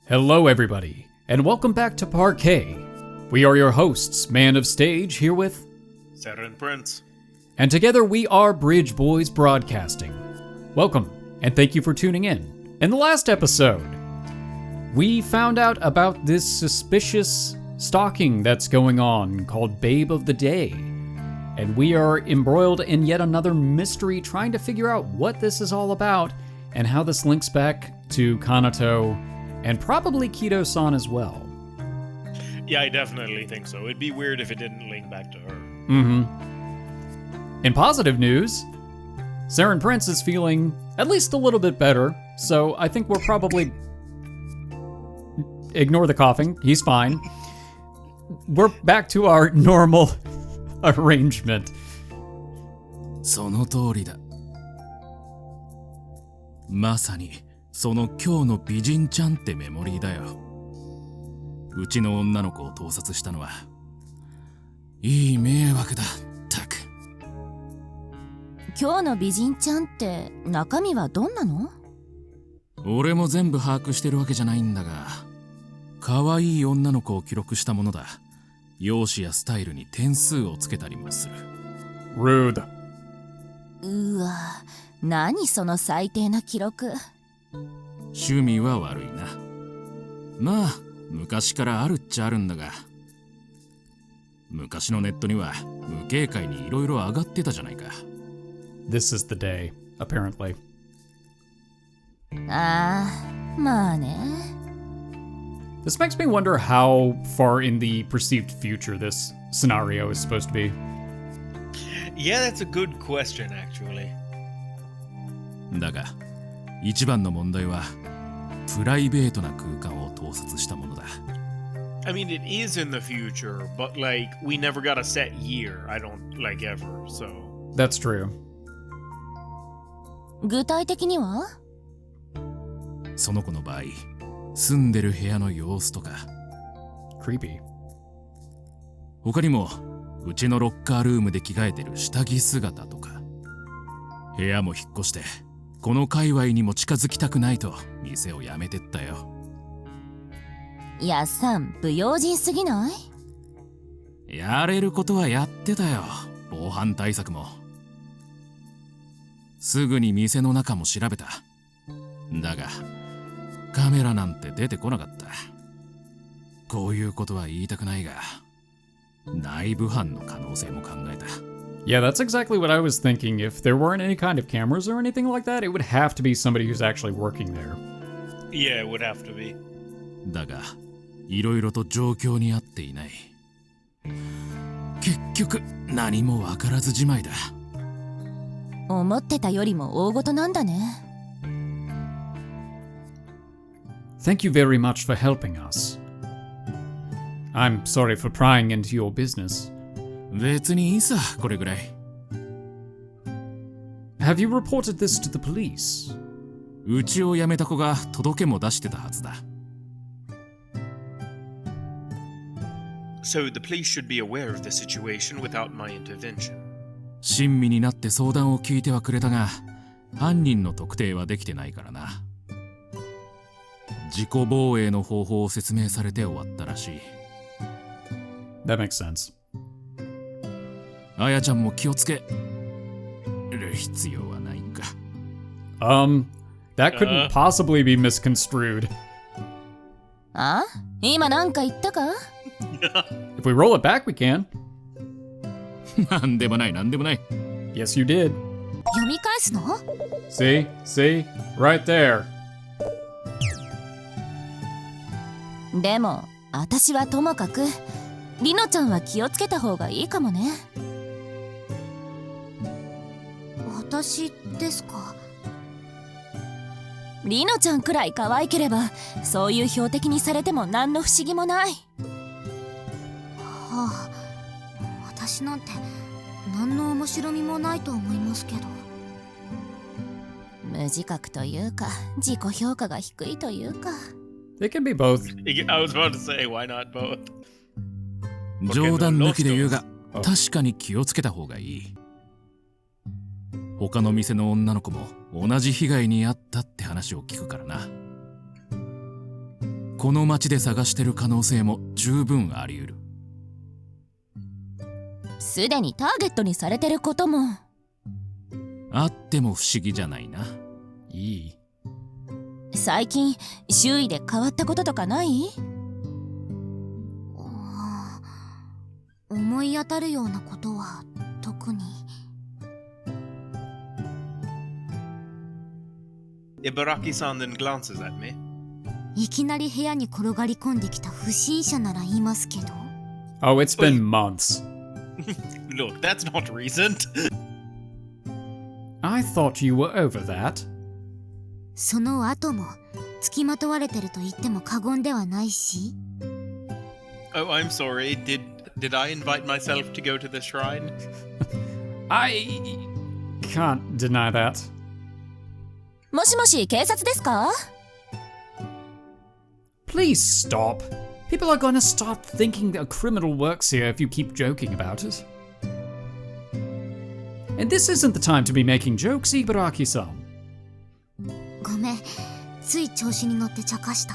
Hello, everybody, and welcome back to Parquet. We are your hosts, Man of Stage, here with Sarah and Prince. And together we are Bridge Boys Broadcasting. Welcome, and thank you for tuning in. In the last episode, we found out about this suspicious stalking that's going on called Babe of the Day. And we are embroiled in yet another mystery trying to figure out what this is all about and how this links back to Kanato and probably Kido-san as well. Yeah, I definitely think so. It'd be weird if it didn't link back to her. In positive news, Sarah and Prince is feeling at least a little bit better, so I think we're probably... Ignore the coughing, he's fine. We're back to our normal arrangement. その通りだ。まさにその今日の美人ちゃんってメモリーだよ。うちの女の子を盗撮したのはいい迷惑だ。たく。今日の美人ちゃんって中身はどんなの？俺も全部把握してるわけじゃないんだが、可愛い女の子を記録したものだ。容姿やスタイルに点数をつけたりもする。Rude. うわ、何その最低な記録。趣味は悪いな。まあ昔からあるっちゃあるんだが、昔のネットには無警戒にいろいろ上がってたじゃないか。This is the day, apparently. ああ、まあね。This makes me wonder how far in the perceived future this scenario is supposed to be. Yeah, that's a good question, actually. だが一番の問題はプライベートな空間を盗撮したものだ。I mean, it is in the future, but like, we never got a set year. I don't like ever, so. That's true. 具体的には？その子の場合、住んでる部屋の様子とか。Creepy. 他にもうちのロッカールームで着替えてる下着姿とか。部屋も引っ越してこの界隈にも近づきたくないと店を辞めてったよ。やっさん、不用心すぎない？やれることはやってたよ。防犯対策も。すぐに店の中も調べた。だがカメラなんて出てこなかった。こういうことは言いたくないが、内部犯の可能性も考えた。Yeah, that's exactly what I was thinking. If there weren't any kind of cameras or anything like that, it would have to be somebody who's actually working there. Yeah, it would have to be. だがいろいろと状況に合っていない。結局何もわからずじまいだ。思ってたよりも大事なんだね。Thank you very much for helping us. I'm sorry for prying into your business. 別にいいさ、これぐらい。Have you reported this to the police? うちを辞めた子が届けも出してたはずだ。So the police should be aware of the situation without my intervention. 親身になって相談を聞いてはくれたが、犯人の特定はできてないからな。自己防衛の方法を説明されて終わったらしい。That makes sense. あやちゃんも気をつける必要はないんか。That couldn't possibly be misconstrued. あ？今なんか言ったか？ If we roll it back, we can. なんでもない、なんでもない。Yes, you did. 読み返すの？ See? Right there. でも、私はともかく、りのちゃんは気をつけた方がいいかもね。私ですか？りのちゃんくらい可愛ければ、そういう標的にされても何の不思議もない。はあ、私なんて何の面白みもないと思いますけど。無自覚というか、自己評価が低いというか。It can be both. I was about to say, why not both? 冗談抜きで言うが、確かに気をつけた方がいい。他の店の女の子も同じ被害に遭ったって話を聞くからな。この町で探してる可能性も十分あり得る。すでにターゲットにされてることも。あっても不思議じゃないな。いい。最近周囲で変わったこととかない？思い当たるようなことは特に。Ibaraki-san then glances at me. いきなり部屋に転がり込んできた不審者なら言いますけど。Oh, it's been months. Look, that's not recent. I thought you were over that. その後も付きまとわれてると言っても過言ではないし。Oh, I'm sorry. Did I invite myself to go to the shrine? I can't deny that. もしもし、警察ですか？ Please stop. People are gonna start thinking a criminal works here if you keep joking about it. And this isn't the time to be making jokes, Ibaraki-san. ごめん、つい調子に乗って茶化した。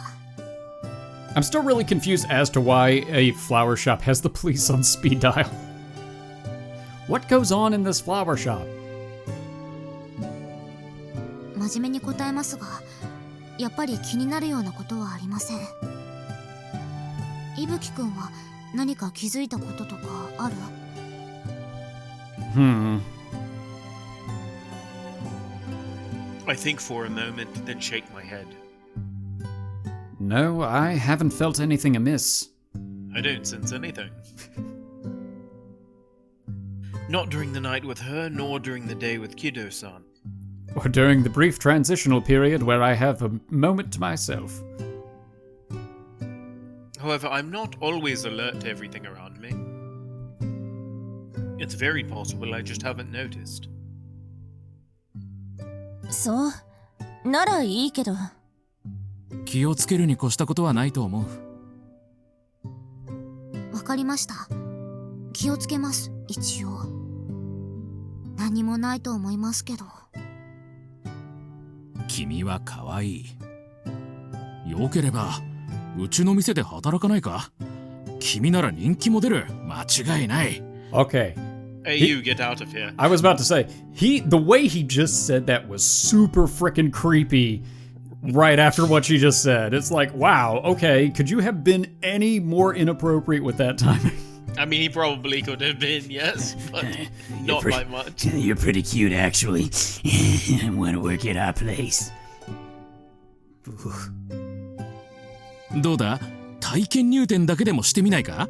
I'm still really confused as to why a flower shop has the police on speed dial. What goes on in this flower shop? 真面目に答えますが、やっぱり気になるようなことはありません。伊吹くんは何か気づいたこととかある？ I think for a moment, then shake my head. No, I haven't felt anything amiss. I don't sense anything. Not during the night with her, nor during the day with Kido-san. Or during the brief transitional period where I have a moment to myself. However, I'm not always alert to everything around me. It's very possible I just haven't noticed. そう。ならいいけど。気をつけるに越したことはないと思う。わかりました。気をつけます、一応。何もないと思いますけど。君は可愛い。よければうちの店で働かないか？君なら人気も出る。間違いない。 Okay. Hey, you get out of here. I was about to say, the way he just said that was super freaking creepy right after what she just said. It's like, wow, okay, could you have been any more inappropriate with that timing? I mean, he probably could have been, yes, but not by much. You're pretty cute, actually. Want to work at our place? どうだ？体験入店だけでもしてみないか？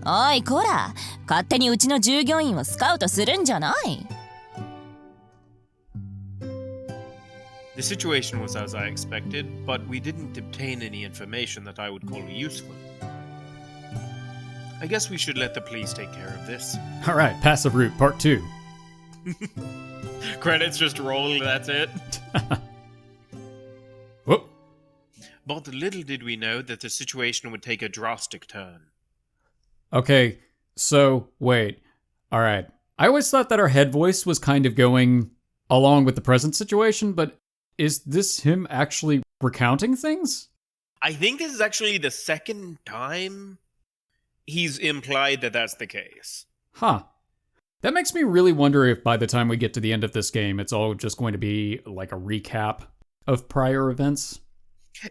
おいこら、勝手にうちの従業員をスカウトするんじゃない。The situation was as I expected, but we didn't obtain any information that I would call useful. I guess we should let the police take care of this. All right, passive route, part 2. Credits just roll, that's it. Whoop. But little did we know that the situation would take a drastic turn. Okay, so, wait. All right. I always thought that our head voice was kind of going along with the present situation, but is this him actually recounting things? I think this is actually the second time he's implied that that's the case. Huh. That makes me really wonder if by the time we get to the end of this game, it's all just going to be like a recap of prior events.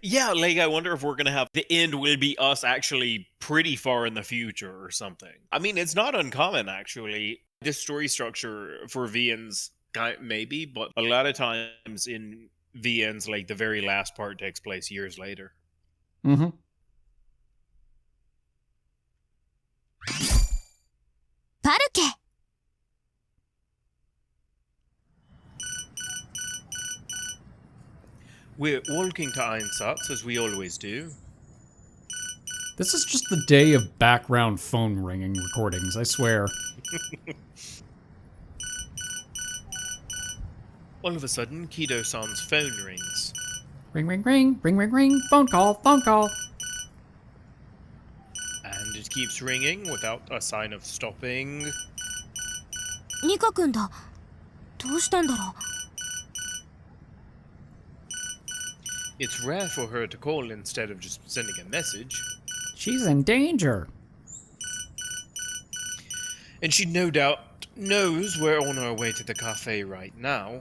Yeah, like I wonder if we're going to have the end will be us actually pretty far in the future or something. I mean, it's not uncommon actually. This story structure for VNs, maybe, but a lot of times in VNs, like the very last part takes place years later. Mm-hmm. Parquet! We're walking to Einsatz as we always do. This is just the day of background phone ringing recordings, I swear. All of a sudden, Kido-san's phone rings. Ring, ring, ring, ring, ring, ring, phone call, phone call. And it keeps ringing without a sign of stopping. ニカ君だ。どうしたんだろう。It's rare for her to call instead of just sending a message. She's in danger. And she no doubt knows we're on our way to the cafe right now.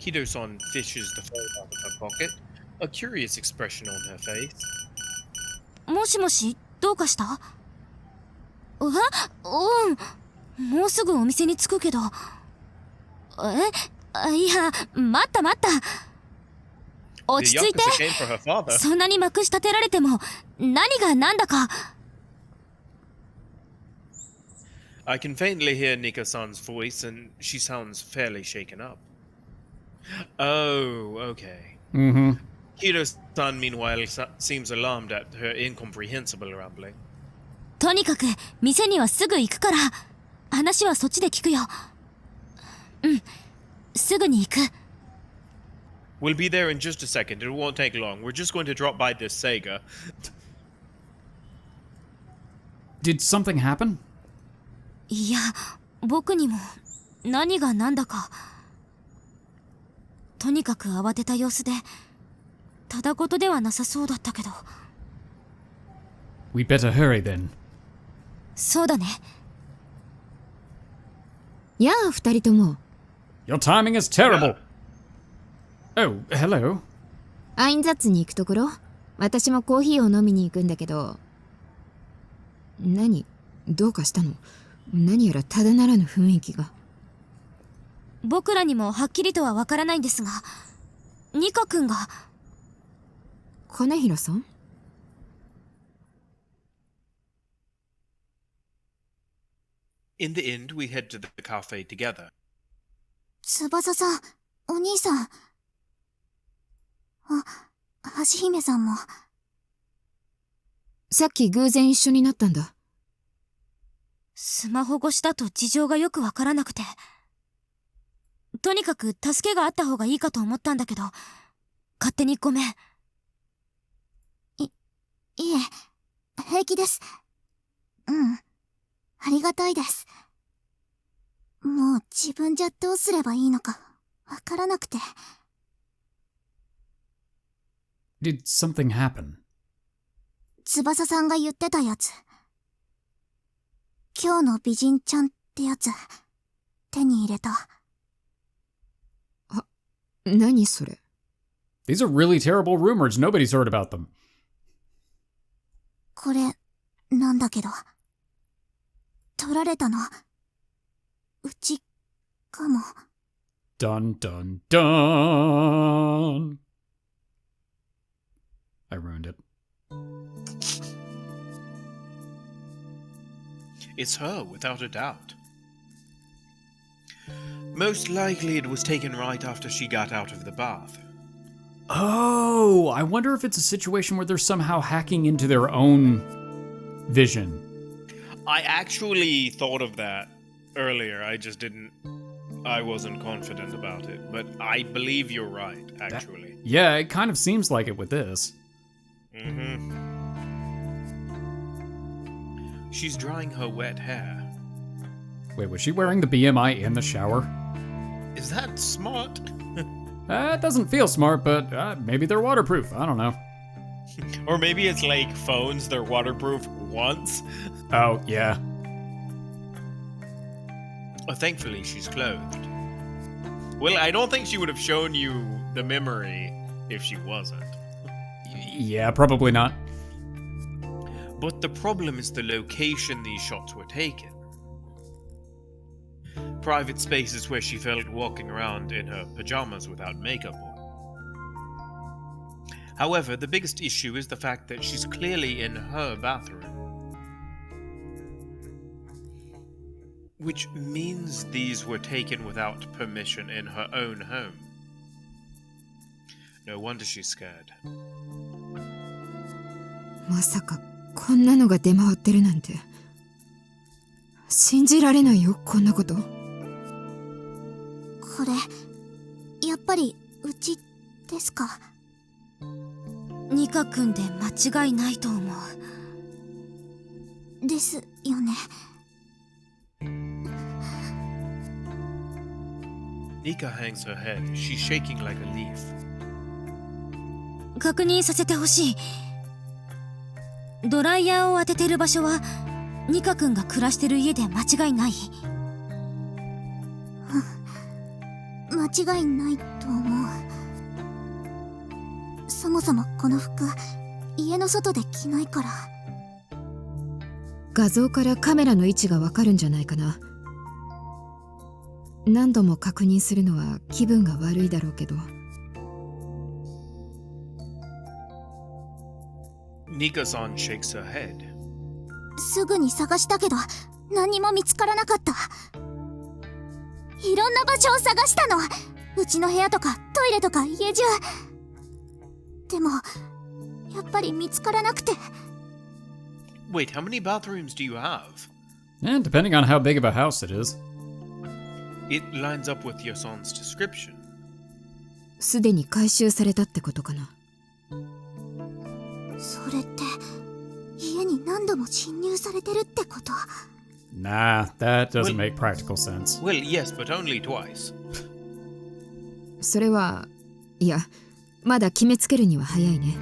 Kido-san fishes the phone out of her pocket, a curious expression on her face. もしもし、どうかした？うん、もうすぐお店に着くけど。いや、待った。落ち着いて。 The yakuza came for her father. そんなにまくし立てられても、何が何だか。I can faintly hear Nika-san's voice, and she sounds fairly shaken up. Oh, okay. Mm-hmm. Kido-san, meanwhile, seems alarmed at her incomprehensible rambling. とにかく、店にはすぐ行くから。話はそっちで聞くよ。うん、すぐに行く。We'll be there in just a second. It won't take long. We're just going to drop by this Sega. Did something happen? いや、僕にも何が何だか。とにかく慌てた様子で、ただ事ではなさそうだったけど。We better hurry then. そうだね。やあ、二人とも。Your timing is terrible. Oh, hello. アインザッツに行くところ？私もコーヒーを飲みに行くんだけど。何？どうかしたの？何やらただならぬ雰囲気が。僕らにもはっきりとはわからないんですが、ニカ君が。金平さんIn the end, we head to the cafe together. 翼さん、お兄さん。橋姫さんも。さっき偶然一緒になったんだ。スマホ越しだと事情がよくわからなくて。とにかく助けがあった方がいいかと思ったんだけど、勝手にごめん。いえ、平気です。うん。ありがたいです。もう自分じゃどうすればいいのかわからなくて。Did something happen? 翼さんが言ってたやつ。今日の美人ちゃんってやつ、手に入れた。何それ？ These are really terrible rumors. Nobody's heard about them. これ、なんだけど。取られたの。うち、かも。Dun dun dun. I ruined it. It's her, without a doubt. Most likely it was taken right after she got out of the bath. Oh, I wonder if it's a situation where they're somehow hacking into their own vision. I actually thought of that earlier. I wasn't confident about it, but I believe you're right, actually. Yeah, it kind of seems like it with this. Mm-hmm. She's drying her wet hair. Wait, was she wearing the BMI in the shower? Is that smart? It doesn't feel smart, but maybe they're waterproof. I don't know. Or maybe it's like phones, they're waterproof once. Oh, yeah. Oh, thankfully, she's clothed. Well, I don't think she would have shown you the memory if she wasn't. Yeah, probably not. But the problem is the location these shots were taken. Private spaces where she felt walking around in her pajamas without makeup on. However, the biggest issue is the fact that she's clearly in her bathroom. Which means these were taken without permission in her own home. No wonder she's scared. まさかこんなのが出回ってるなんて。信じられないよ、こんなこと。これ、やっぱりうちですか？ニカ君で間違いないと思う。ですよね。Nika hangs her head. She's shaking like a leaf. 確認させてほしい。ドライヤーを当ててる場所はニカ君が暮らしてる家で間違いない？間違いないと思う。そもそもこの服家の外で着ないから。画像からカメラの位置がわかるんじゃないかな。何度も確認するのは気分が悪いだろうけど。Nika-san shakes her head. すぐに探したけど何も見つからなかった。いろんな場所を探したの。うちの部屋とかトイレとか家中。でもやっぱり見つからなくて。 Wait, how many bathrooms do you have? And depending on how big of a house it is. It lines up with your son's description. すでに回収されたってことかな。それって家に何度も侵入されてるってこと？ Nah, that doesn't make practical sense. Well, yes, but only twice. それはいや、まだ決めつけるには早いね。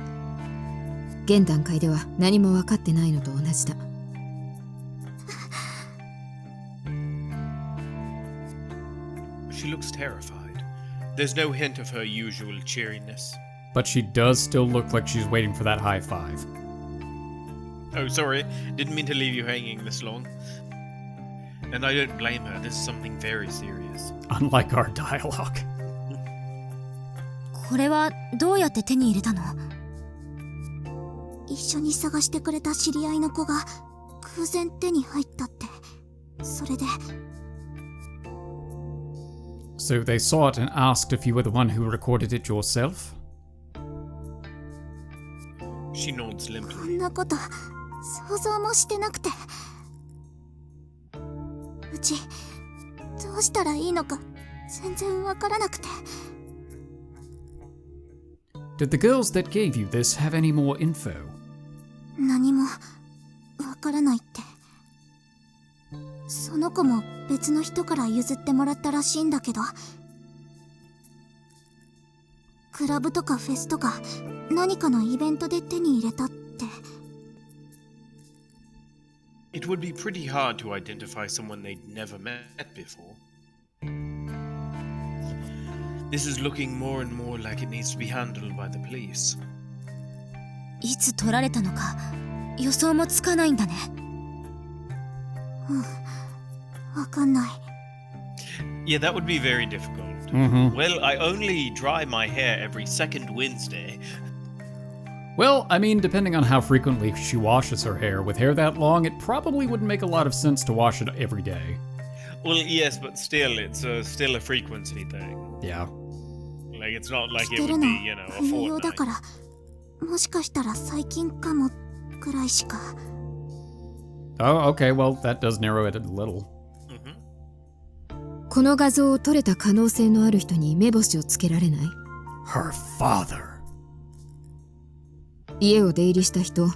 現段階では何も分かってないのと同じだ。She looks terrified. There's no hint of her usual cheeriness. But she does still look like she's waiting for that high five. Oh, sorry. Didn't mean to leave you hanging this long. And I don't blame her. This is something very serious. Unlike our dialogue. これはどうやって手に入れたの？一緒に探してくれた知り合いの子が偶然手に入ったって。それで。 So they saw it and asked if you were the one who recorded it yourself? She nods こ limply. んなこと想像もしてなくて。うちどうしたらいいのか全然わからなくて。 Did the girls that gave you this have any more info? 何もわからないって。その子も別の人から譲ってもらったらしいんだけど、クラブとかフェスとか何かのイベントで手に入れたって。 It would be pretty hard to identify someone they'd never met before. This is looking more and more like it needs to be handled by the police. いつ取られたのか予想もつかないんだね。わかんない。 Yeah, that would be very difficult. Mm-hmm. Well, I only dry my hair every second Wednesday. Well, I mean, depending on how frequently she washes her hair, with hair that long, it probably wouldn't make a lot of sense to wash it every day. Well, yes, but still, it's still a frequency thing. Yeah. Like, it's not like 着 it てる would の be, you know, a 冬用だ fortnight. からもしかしたら最近かもくらいしか。 Oh, okay, well, that does narrow it a little. Mhm. この画像を撮れた可能性のある人に目星をつけられない？ Her father. 家を出入りした人、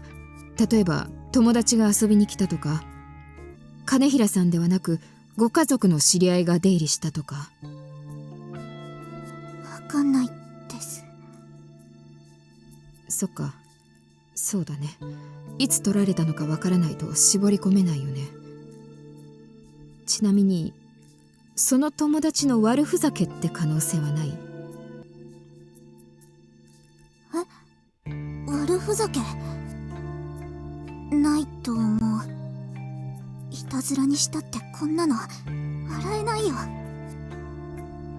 例えば友達が遊びに来たとか、金平さんではなくご家族の知り合いが出入りしたとか。わかんないです。そっか、そうだね。いつ撮られたのかわからないと絞り込めないよね。ちなみにその友達の悪ふざけって可能性はない？悪ふざけないと思う。いたずらにしたってこんなの笑えないよ。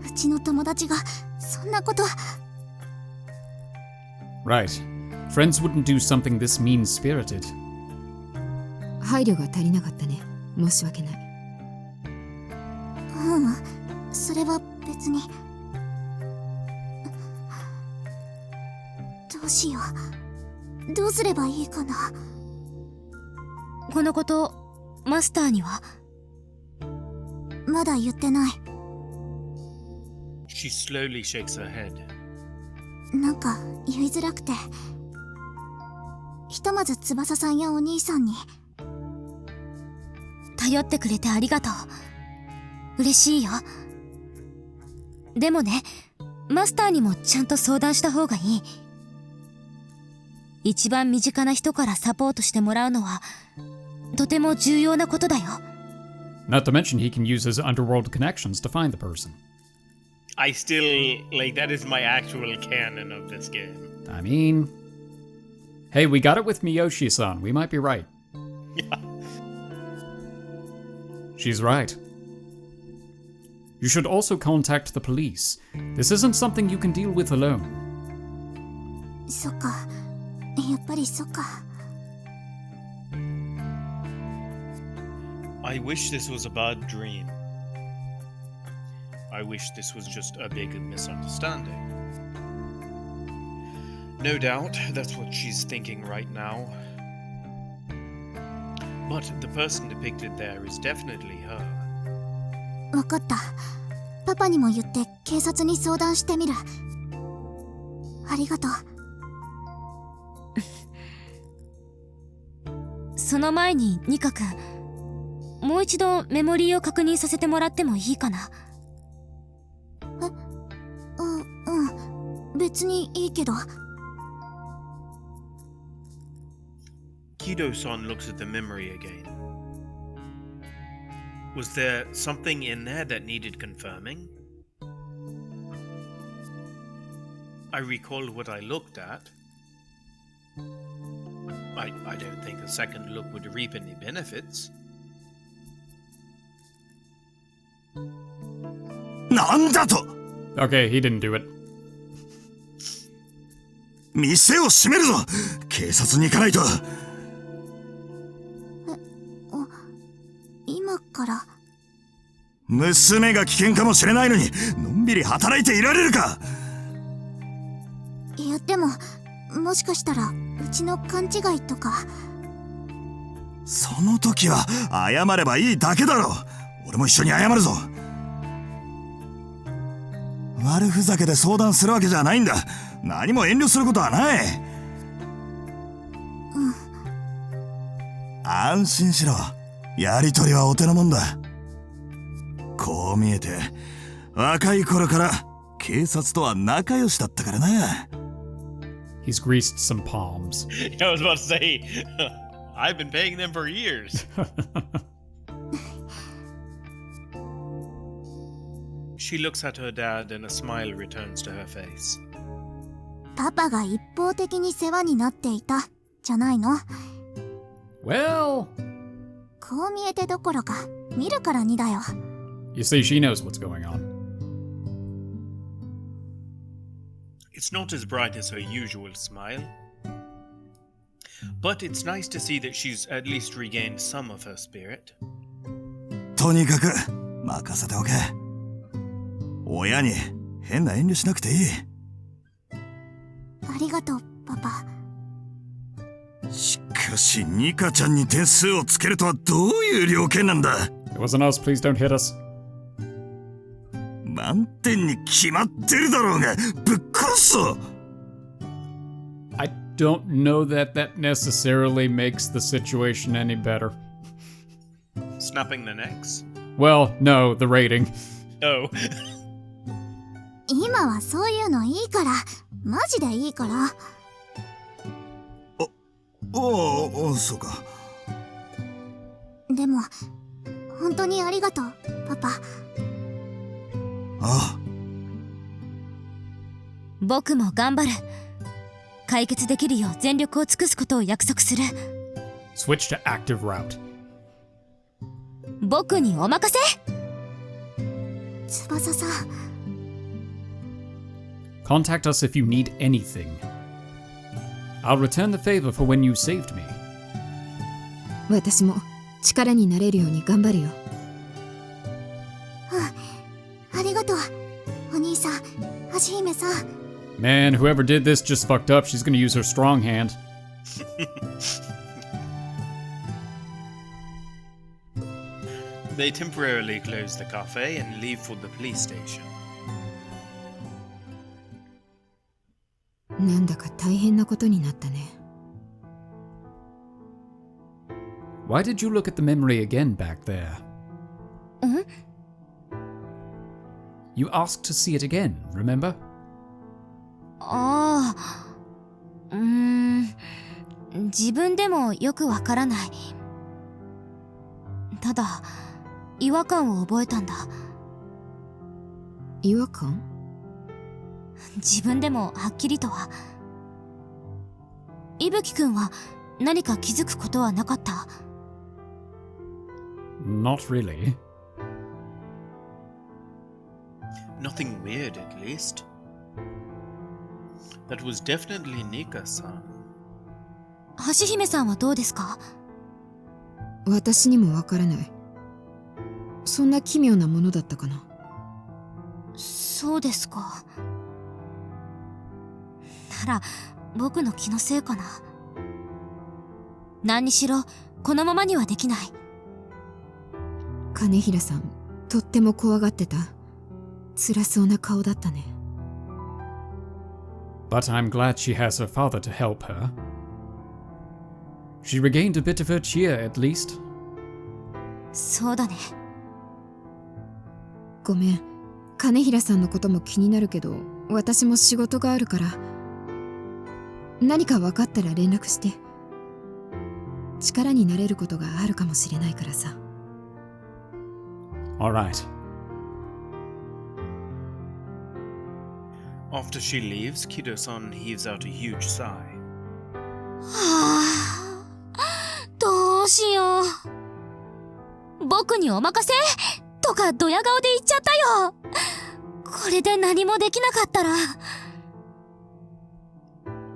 うちの友達がそんなこと。 Right. Friends wouldn't do something this mean-spirited. 配慮が足りなかったね。申し訳ない。それは別に。どうしよう。どうすればいいかな。このことマスターには？まだ言ってない。 She slowly shakes her head. なんか言いづらくて。ひとまず翼さんやお兄さんに。頼ってくれてありがとう。嬉しいよ。でもね、マスターにもちゃんと相談した方がいい。一番身近な人からサポートしてもらうのはとても重要なことだよ。 Not to mention, he can use his underworld connections to find the person. I still, like, that is my actual canon of this game. I mean, hey, we got it with Miyoshi-san. We might be right. Yeah. She's right. You should also contact the police. This isn't something you can deal with alone. そっか、やっぱりそっか。I wish this was a bad dream. I wish this was just a big misunderstanding. No doubt, that's what she's thinking right now. But the person depicted there is definitely her. わかった。パパにも言って警察に相談してみる。ありがとう。その前にニカ君、もう一度メモリーを確認させてもらってもいいかな。別にいいけど。Kido-san looks at the memory again. Was there something in there that needed confirming? I recall what I looked at. I don't think a second look would reap any benefits. なんだと Okay, he didn't do it. 店を閉めるぞ警察に行かないと今から。娘が危険かもしれないのにのんびり働いていられるかいやでも、もしかしたらうちの勘違いとか。その時は謝ればいいだけだろ俺も一緒に謝るぞ悪ふざけで相談するわけじゃないんだ何も遠慮することはない安心しろやりとりはお手のもんだこう見えて若い頃から警察とは仲良しだったからな He's greased some palms. I was about to say, I've been paying them for years. She looks at her dad and a smile returns to her face. パパが一方的に世話になっていたじゃないの。 Well, こう見えてどころか見るからにだよ。 you see, she knows what's going on. It's not as bright as her usual smile, but it's nice to see that she's at least regained some of her spirit. とにかく任せておけ親に変な遠慮しなくていいありがとうパパ。しかしニカちゃんに点数をつけるとはどういう了見なんだ It wasn't us, please don't hit us. 満点に決まってるだろうがぶっ殺すぞ I don't know that that necessarily makes the situation any better. Snapping the necks? Well, no, the rating. Oh. 今はそういうのいいから、マジでいいから。そうかでも本当にありがとうパパ。ああ僕も頑張る。解決できるよう全力を尽くすことを約束する。 Switch to active route. 僕にお任せ。翼さん。 Contact us if you need anything. I'll return the favor for when you saved me. 私も力になれるように頑張るよ。ありがとうお兄さん、はじ姫さん。 Man, whoever did this just fucked up. She's gonna use her strong hand. They temporarily close the cafe and leave for the police station. なんだか大変なことになったね。Why did you look at the memory again back there? You asked to see it again, remember? ああ、自分でもよくわからない。ただ、違和感を覚えたんだ。違和感？自分でもはっきりとは。伊吹くんは何か気づくことはなかった？ Not really. Nothing weird, at least. That was definitely Nika-san. 橋姫さんはどうですか？私にもわからない。そんな奇妙なものだったかな。そうですか。なら僕の気のせいかな。何にしろこのままにはできない。金平さん、とっても怖がってた。辛そうな顔だったね。But I'm glad she has her father to help her. She regained a bit of her cheer, at least. そうだね。ごめん。金平さんのことも気になるけど、私も仕事があるから。何か分かったら連絡して。力になれることがあるかもしれないからさ。Alright. After she leaves, Kido-san heaves out a huge sigh. はあ、どうしよう。僕にお任せとかドヤ顔で言っちゃったよ。これで何もできなかったら。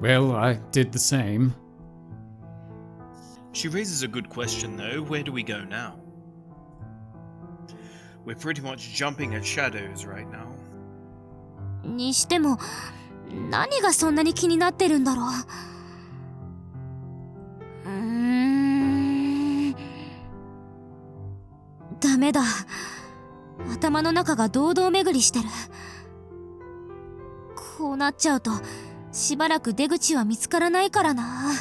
Well, I did the same. She raises a good question, though. Where do we go now? We're pretty much jumping at shadows right now. にしても、何がそんなに気になってるんだろう。ダメだ。頭の中が堂々巡りしてる。こうなっちゃうと、しばらく出口は見つからないからな。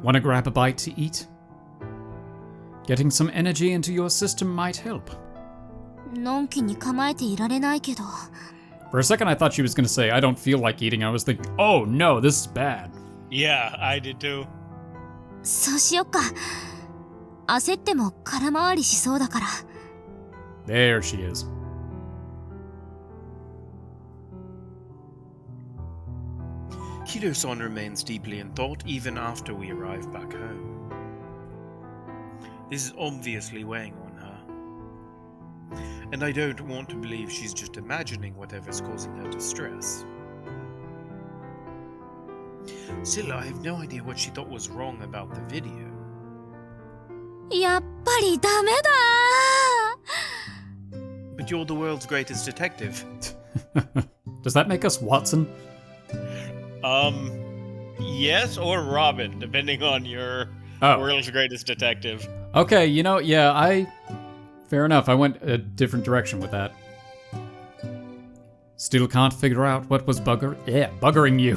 Wanna grab a bite to eat? Getting some energy into your system might help. のんきに構えていられないけど。For a second I thought she was gonna say, I don't feel like eating. I was thinking, oh no, this is bad. Yeah, I did too. そうしよっか。焦っても空回りしそうだから。There she is. Kido-san remains deeply in thought even after we arrive back home. This is obviously weighing on her. And I don't want to believe she's just imagining whatever's causing her distress. Still, I have no idea what she thought was wrong about the video. やっぱりダメだ。 But you're the world's greatest detective. Does that make us Watson? Yes or Robin, depending on your world's greatest detective. Okay, you know, yeah, fair enough. I went a different direction with that. Still can't figure out what was buggering you.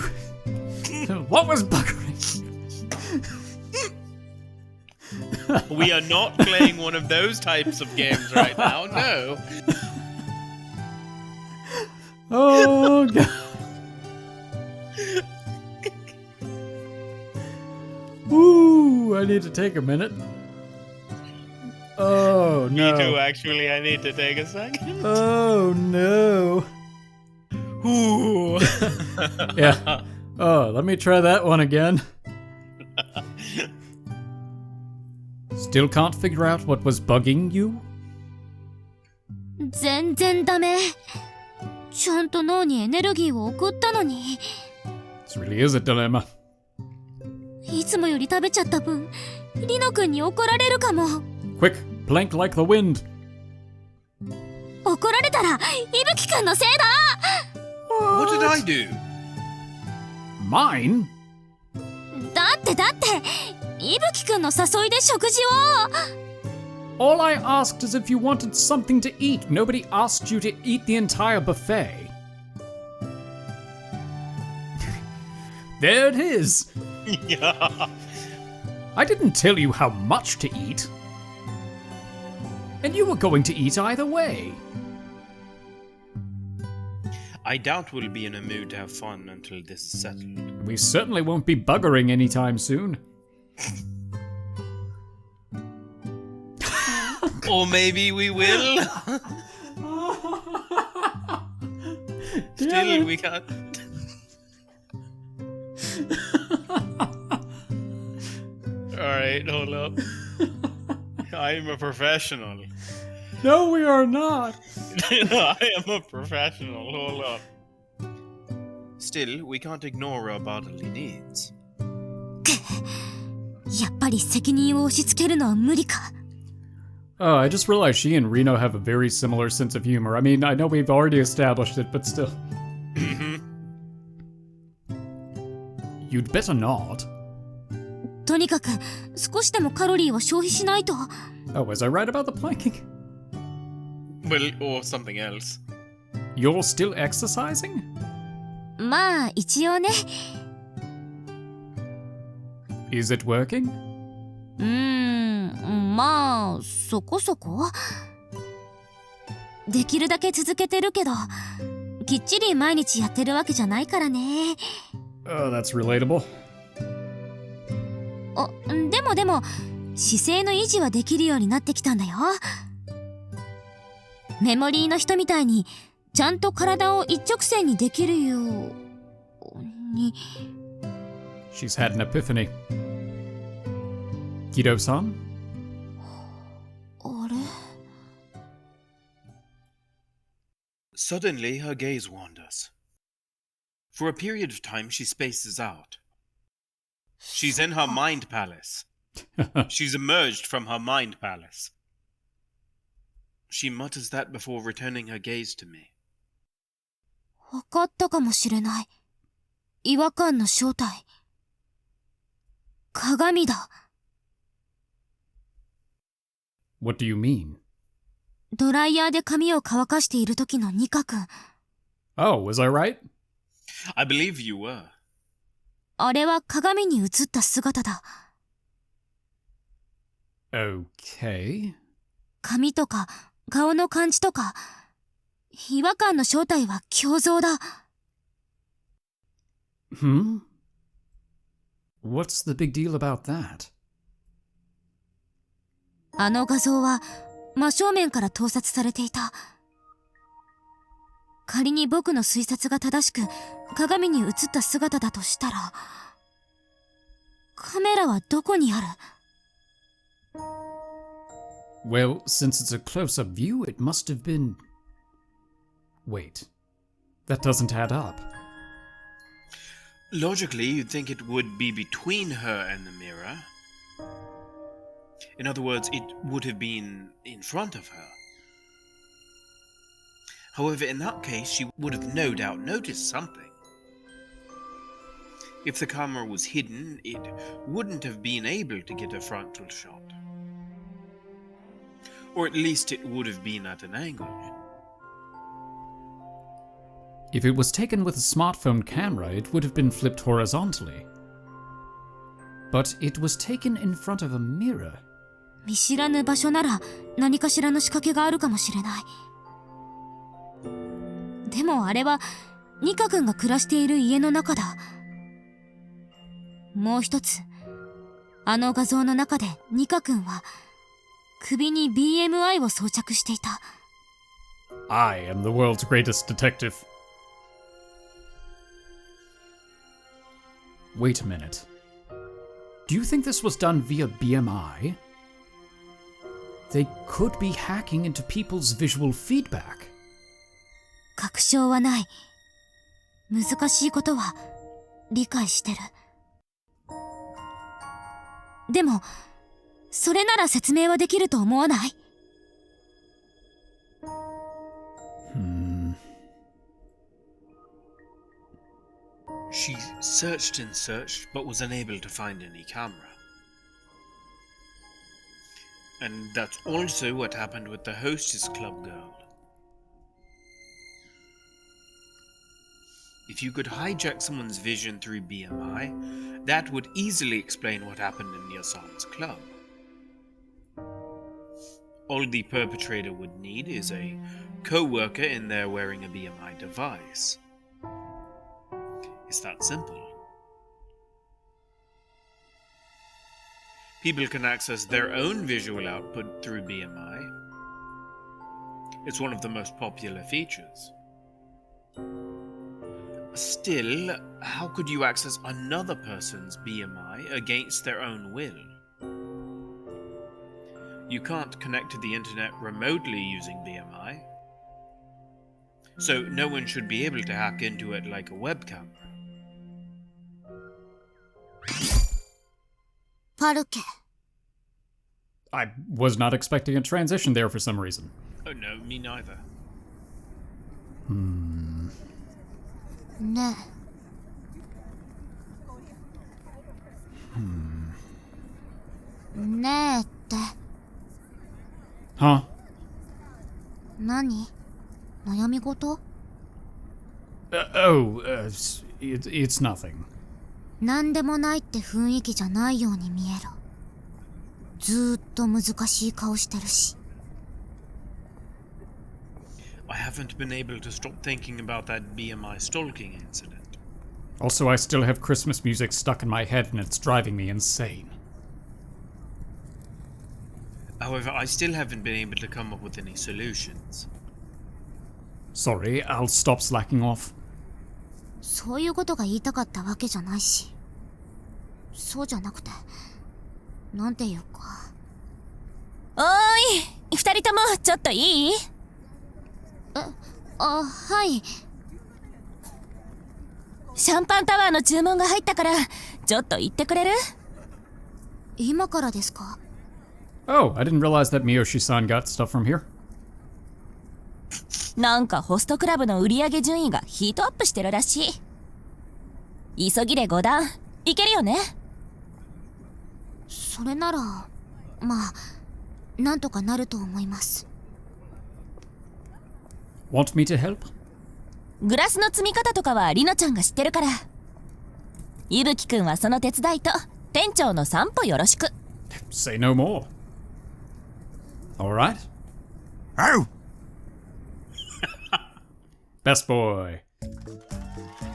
What was buggering you? We are not playing one of those types of games right now, no. Oh, God. Ooh, I need to take a minute. Oh, no. Me too, actually. I need to take a second. Oh, no. Ooh. Yeah. Oh, let me try that one again. Still can't figure out what was bugging you? 全然ダメ。ちゃんと脳にエネルギーを送ったのに。This really is a dilemma. いつもより食べちゃった分、リノ君に怒られるかも。Quick, plank like the wind. 怒られたら、伊吹君のせいだ。 What did I do? Mine? だって伊吹君の誘いで食事を。 All I asked is if you wanted something to eat. Nobody asked you to eat the entire buffet. There it is. Yeah. I didn't tell you how much to eat. And you were going to eat either way. I doubt we'll be in a mood to have fun until this is settled. We certainly won't be buggering anytime soon. Or maybe we will. Still, we can't. Alright, hold up. I'm a professional. No, we are not. I am a professional, hold up. Still, we can't ignore our bodily needs. やっぱり責任を押し付けるのは無理か。 Oh, I just realized she and Reno have a very similar sense of humor. I mean, I know we've already established it, but still. You'd better not. とにかく少しでもカロリーを消費しないと。 Oh, was I right about the planking? Well, or something else. You're still exercising? まあ一応ね。 Is it working? まあそこそこ。できるだけ続けてるけど、きっちり毎日やってるわけじゃないからね。 Oh, that's relatable. でも姿勢の維持はできるようになってきたんだよ。メモリーの人みたいにちゃんと体を一直線にできるように。 She's had an epiphany. Kido-san? あれ？ Suddenly, her gaze wanders. For a period of time, she spaces out. She's in her mind palace. She's emerged from her mind palace. She mutters that before returning her gaze to me. わかったかもしれない。違和感の正体。鏡だ。 What do you mean? ドライヤーで髪を乾かしている時のニカ君。 Oh, was I right? I believe you were. あれは鏡に映った姿だ。 Okay. 髪とか顔の感じとか、違和感の正体は胸像だ。 Hmm? What's the big deal about that? あの画像は真正面から盗撮されていた。仮に僕の推察が正しく鏡に映った姿だとしたら、カメラはどこにある？ Well, since it's a close-up view, it must have been... Wait. That doesn't add up. Logically, you'd think it would be between her and the mirror. In other words, it would have been in front of her. However, in that case, she would have no doubt noticed something. If the camera was hidden, it wouldn't have been able to get a frontal shot. Or at least it would have been at an angle. If it was taken with a smartphone camera, it would have been flipped horizontally. But it was taken in front of a mirror. 見知らぬ場所なら何かしらの仕掛けがあるかもしれない。でもあれはニカ君が暮らしている家の中だ。もう一つ、あの画像の中でニカ君は首に BMI を装着していた。 I am the world's greatest detective. Wait a minute. Do you think this was done via BMI? They could be hacking into people's visual feedback. 確証はない。難しいことは理解してる。でも、それなら説明はできると思わない？ She searched and searched, but was unable to find any camera. And that's also what happened with the Hostess Club girl. If you could hijack someone's vision through BMI, that would easily explain what happened in Yasan's club. All the perpetrator would need is a co-worker in there wearing a BMI device. It's that simple. People can access their own visual output through BMI. It's one of the most popular features. Still, how could you access another person's BMI against their own will? You can't connect to the internet remotely using BMI, so no one should be able to hack into it like a webcam. Parquet. I was not expecting a transition there for some reason. Oh no, me neither. ねえ。ねえって。 Huh? 何？悩み事？ It's nothing. なんでもないって雰囲気じゃないように見える。ずーっと難しい顔してるし。 I haven't been able to stop thinking about that BMI stalking incident. Also, I still have Christmas music stuck in my head and it's driving me insane. However, I still haven't been able to come up with any solutions. Sorry, I'll stop slacking off. そういうことが言いたかったわけじゃないし。そうじゃなくて、なんていうか。おーい、二人ともちょっといい？はい。シャンパンタワーの注文が入ったからちょっと行ってくれる？今からですか？ Oh, I didn't realize that Miyoshi-san got stuff from here. なんかホストクラブの売り上げ順位がヒートアップしてるらしい。急ぎで5段いけるよね？それなら、まあ、なんとかなると思います。 Want me to help? グラスの積み方とかはリノちゃんが知ってるから。伊吹くんはその手伝いと店長の散歩よろしく。 Say no more. Alright. Ow! Best boy.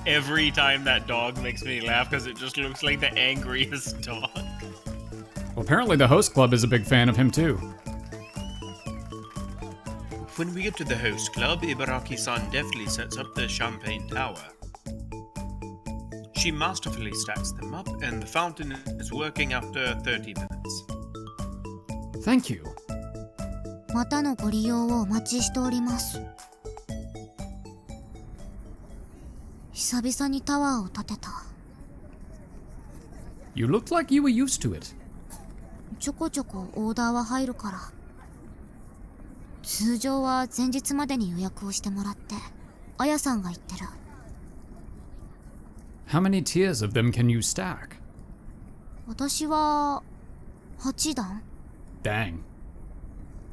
Every time that dog makes me laugh because it just looks like the angriest dog. Well, apparently the host club is a big fan of him too. When we get to the host club, Ibaraki-san deftly sets up the champagne tower. She masterfully stacks them up, and the fountain is working after 30 minutes. Thank you. またのご利用をお待ちしております。久々にタワーを建てた。You looked like you were used to it. ちょこちょこオーダーは入るから。通常は前日までに予約をしてもらって、あやさんが言ってる。How many tiers of them can you stack? 私は8段。 Dang.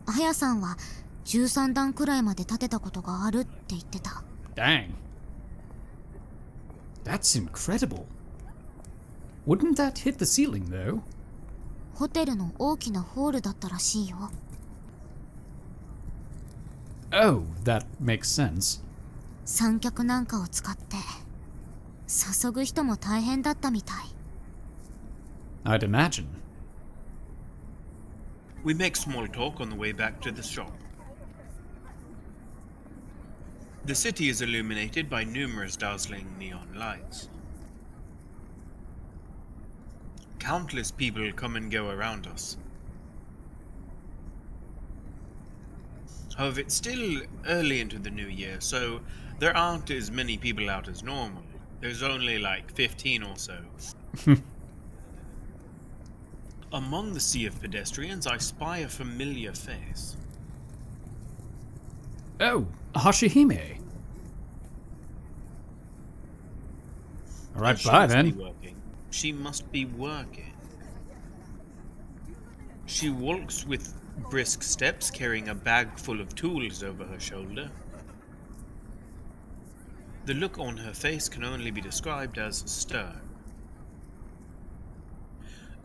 あやさんは13段くらいまで建てたことがあるって言ってた。 Dang. That's incredible. Wouldn't that hit the ceiling, though? ホテルの大きなホールだったらしいよ。Oh, that makes sense. 三脚なんかを使って注ぐ人も大変だったみたい。 I'd imagine. We make small talk on the way back to the shop. The city is illuminated by numerous dazzling neon lights. Countless people come and go around us. However, it's still early into the new year, so there aren't as many people out as normal. There's only like 15 or so. Among the sea of pedestrians, I spy a familiar face. Oh, Hashihime. Alright, She bye must be then. working. She must be working. She walks with brisk steps, carrying a bag full of tools over her shoulder. The look on her face can only be described as stern.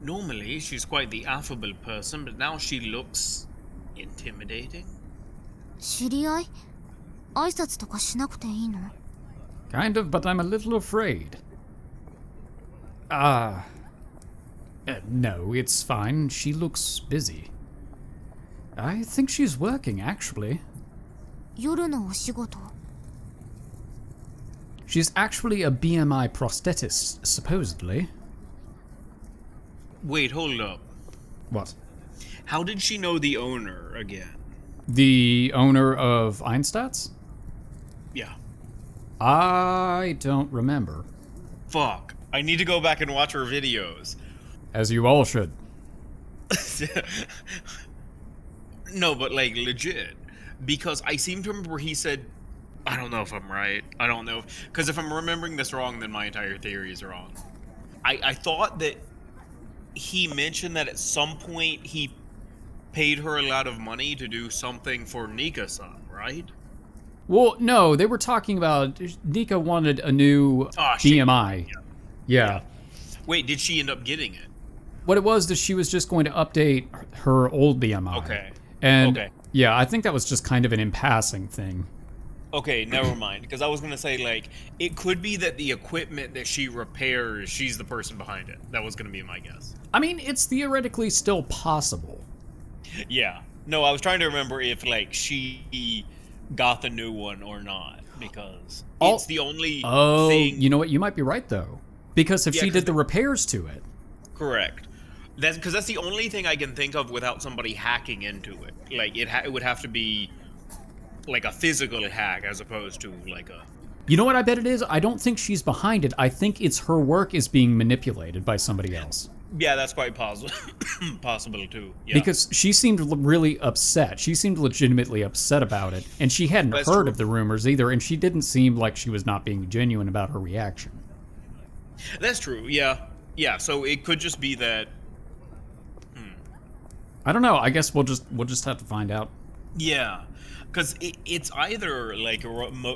Normally, she's quite the affable person, but now she looks intimidating? 知り合い挨拶とかしなくていいの？ Kind of, but I'm a little afraid. No, it's fine. She looks busy. I think she's working, actually. 夜のお仕事？ She's actually a BMI prosthetist, supposedly. Wait, hold up. What? How did she know the owner again? The owner of Einstats? Yeah. I don't remember. Fuck. I need to go back and watch her videos. As you all should. No, but like legit. Because I seem to remember he said, I don't know if I'm right. I don't know. Because if I'm remembering this wrong, then my entire theory is wrong. I thought that he mentioned that at some point he paid her a lot of money to do something for Nika-san, right? Well, no, they were talking about Nika wanted a new BMI. Yeah. Wait, did she end up getting it? What it was that she was just going to update her old BMI. Okay. And Okay. yeah, I think that was just kind of an in passing thing. Okay, never mind. Because I was going to say, like, it could be that the equipment that she repairs, she's the person behind it. That was going to be my guess. I mean, it's theoretically still possible. Yeah. No, I was trying to remember if, like, she got the new one or not. Because it's the only thing... You know what? You might be right, though. Because if she did the repairs to it... Correct. Because that's the only thing I can think of without somebody hacking into it. Like, it would have to be... like a physical hack as opposed to like a... You know what I bet it is? I don't think she's behind it. I think it's her work is being manipulated by somebody else. Yeah, that's quite possible. Possible too. Yeah. Because she seemed really upset. She seemed legitimately upset about it. And she hadn't heard of the rumors either. And she didn't seem like she was not being genuine about her reaction. That's true. Yeah. Yeah. So it could just be that... I don't know. I guess we'll just have to find out. Yeah. Because it's either like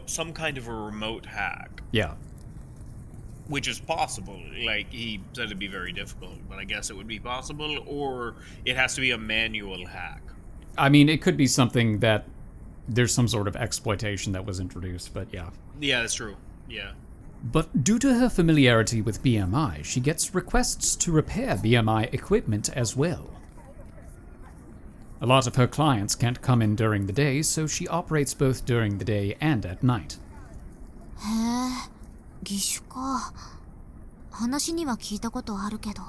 some kind of a remote hack. Yeah. Which is possible. Like, he said it'd be very difficult, but I guess it would be possible. Or it has to be a manual hack. I mean, it could be something that there's some sort of exploitation that was introduced, but yeah. Yeah, that's true. Yeah. But due to her familiarity with BMI, she gets requests to repair BMI equipment as well. A lot of her clients can't come in during the day, so she operates both during the day and at night. へえ、義手か。話には聞いたことあるけど。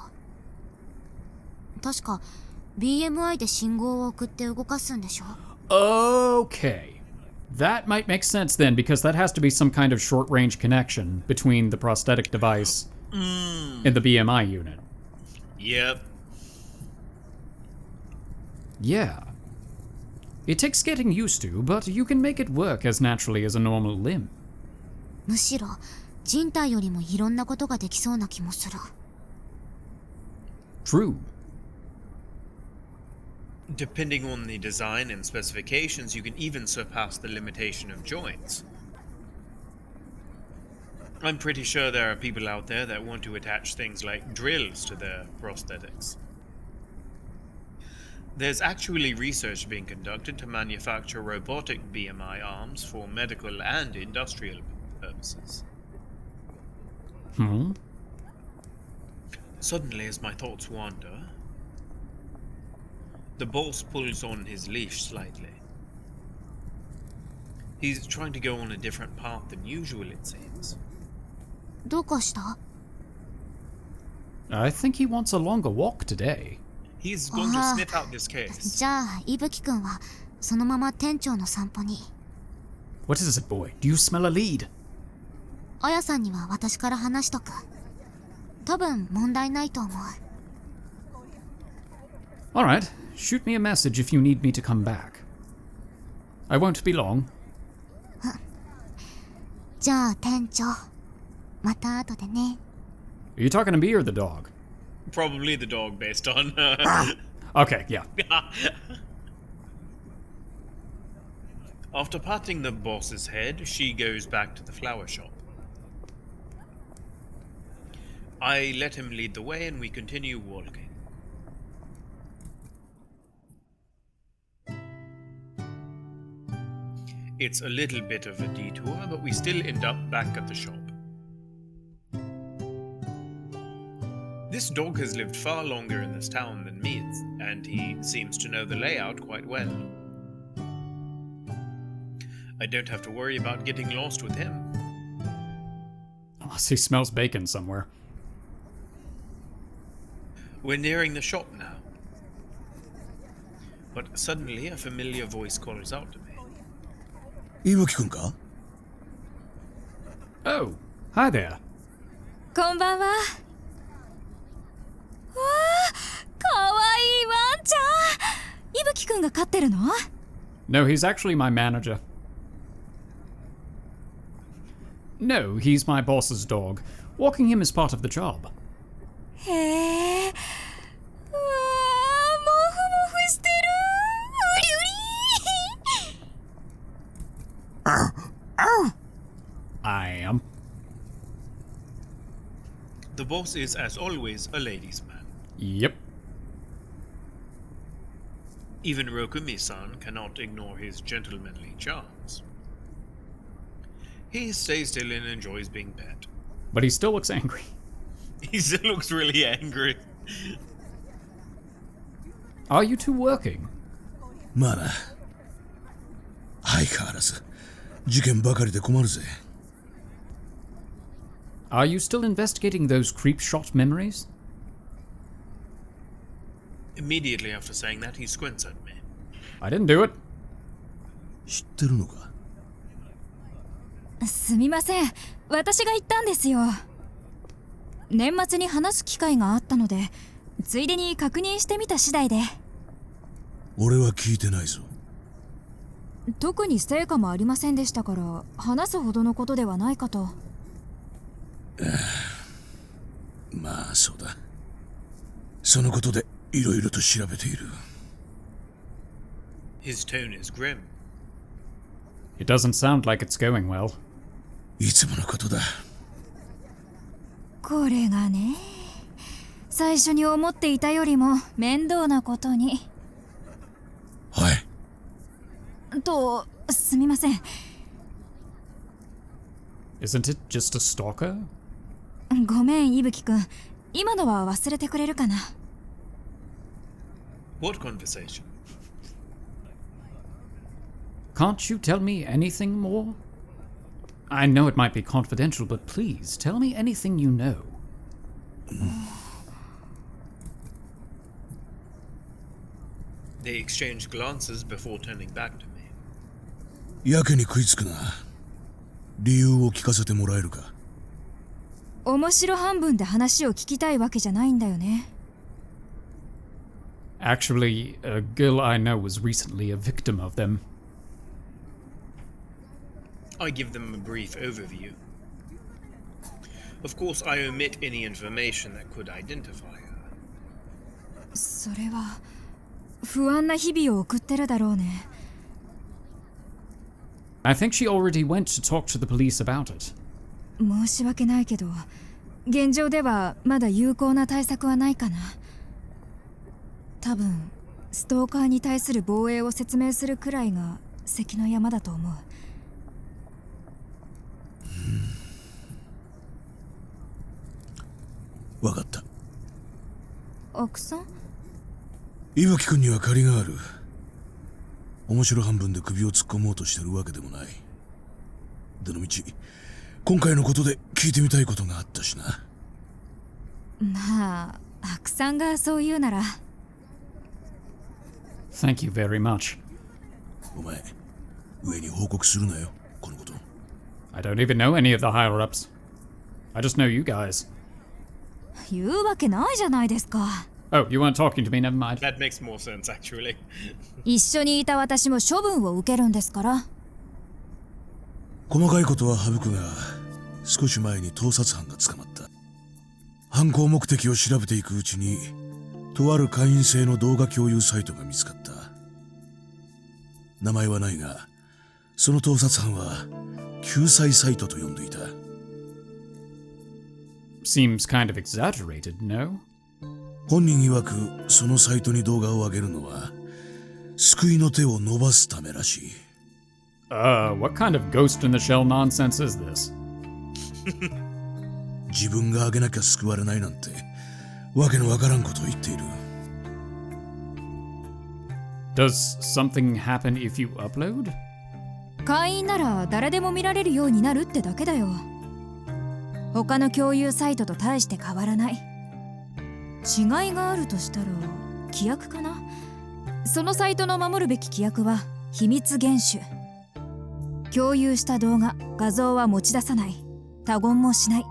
確か BMI で信号を送って動かすんでしょ? Okay. That might make sense then, because that has to be some kind of short-range connection between the prosthetic device and the BMI unit. Yep. Yeah. It takes getting used to, but you can make it work as naturally as a normal limb. むしろ人体よりもいろんなことができそうな気もする。True. Depending on the design and specifications, you can even surpass the limitation of joints. I'm pretty sure there are people out there that want to attach things like drills to their prosthetics. There's actually research being conducted to manufacture robotic BMI arms for medical and industrial purposes. Suddenly, as my thoughts wander, the boss pulls on his leash slightly. He's trying to go on a different path than usual, it seems. どうかした？ I think he wants a longer walk today. He's going to sniff out this case. じゃあ、伊吹くんはそのまま店長の散歩に。 What is it, boy? Do you smell a lead? あやさんには私から話しとく。多分問題ないと思う。Alright, shoot me a message if you need me to come back. I won't be long. じゃあ店長、また後でね。 Are you talking to me or the dog? Probably the dog, based on... Okay, yeah. After patting the boss's head, she goes back to the flower shop. I let him lead the way and we continue walking. It's a little bit of a detour, but we still end up back at the shop. This dog has lived far longer in this town than me, and he seems to know the layout quite well. I don't have to worry about getting lost with him. Unless he smells bacon somewhere. We're nearing the shop now. But suddenly a familiar voice calls out to me. 伊吹くんか Oh, hi there. こんばんは。わあ、かわいいワンちゃん。伊吹くんが飼ってるの？ No, he's actually my manager. No, he's my boss's dog. Walking him is part of the job. へえ。うわあ、モフモフしてる。うりうり。I am. The boss is, as always, a ladies' man. Yep. Even Rokumi-san cannot ignore his gentlemanly charms. He stays still and enjoys being pet. But he still looks angry. He still looks really angry. Are you two working? まあな。相変わらず事件ばかりで困るぜ。Are you still investigating those creep shot memories? Immediately after saying that, he squints at me. I didn't do it. 知ってるのか？すみません。私が言ったんですよ。年末に話す機会があったので、ついでに確認してみた次第で。俺は聞いてないぞ。特に成果もありませんでしたから話すほどのことではないかと。まあそうだ。そのことでいろいろと調べている。His tone is grim. It doesn't sound like it's going well. いつものことだ。これがね、最初に思っていたよりも面倒なことに。はい。と、すみません。Isn't it just a stalker? ごめん、伊吹くん。今のは忘れてくれるかな。What conversation? Can't you tell me anything more? I know it might be confidential, but please tell me anything you know. They exchange glances before turning back to me. やけに食いつくな。理由を聞かせてもらえるか？面白半分で話を聞きたいわけじゃないんだよね。Actually, a girl I know was recently a victim of them. I give them a brief overview. Of course, I omit any information that could identify her. それは不安な日々を送ってるだろうね。I think she already went to talk to the police about it. 申し訳ないけど、現状ではまだ有効な対策はないかな。多分、ストーカーに対する防衛を説明するくらいが関の山だと思う。わかった。奥さん？伊吹くんには借りがある。面白半分で首を突っ込もうとしてるわけでもない。どのみち、今回のことで聞いてみたいことがあったしな。まあ、白さんがそう言うなら。Thank you very much. お前、上に報告するなよ、このこと。I don't even know any of the higher-ups. I just know you guys. 言うわけないじゃないですか。Oh, you weren't talking to me, never mind. That makes more sense, actually. 一緒にいた私も処分を受けるんですから。細かいことは省くが、少し前に盗撮犯が捕まった。犯行目的を調べていくうちに、とある会員制の動画共有サイトが見つかった。名前はないが、その盗撮犯は救済サイトと呼んでいた。Seems kind of exaggerated, no? 本人曰くそのサイトに動画を上げるのは救いの手を伸ばすためらしい。What kind of ghost in the shell nonsense is this? 自分があげなきゃ救われないなんてわけのわからんことを言っている。 Does something happen if you upload? 会員なら誰でも見られるようになるってだけだよ。他の共有サイトと大して変わらない。違いがあるとしたら規約かな。そのサイトの守るべき規約は秘密厳守。共有した動画、画像は持ち出さない。他言もしない。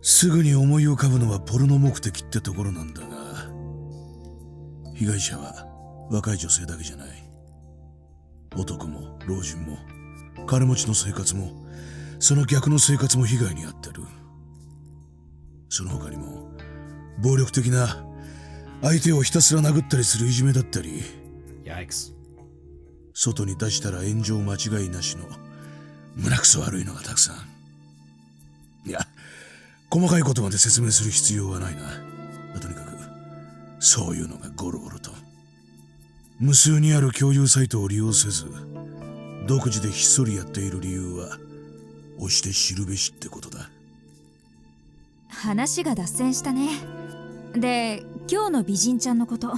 すぐに思い浮かぶのはポルノ目的ってところなんだが、被害者は若い女性だけじゃない。男も老人も金持ちの生活もその逆の生活も被害に遭ってる。その他にも暴力的な相手をひたすら殴ったりするいじめだったり、 Yikes. 外に出したら炎上間違いなしの胸くそ悪いのがたくさん。いや、細かいことまで説明する必要はないな。とにかくそういうのがゴロゴロと無数にある共有サイトを利用せず独自でひっそりやっている理由は押して知るべしってことだ。話が脱線したね。で、今日の美人ちゃんのこと。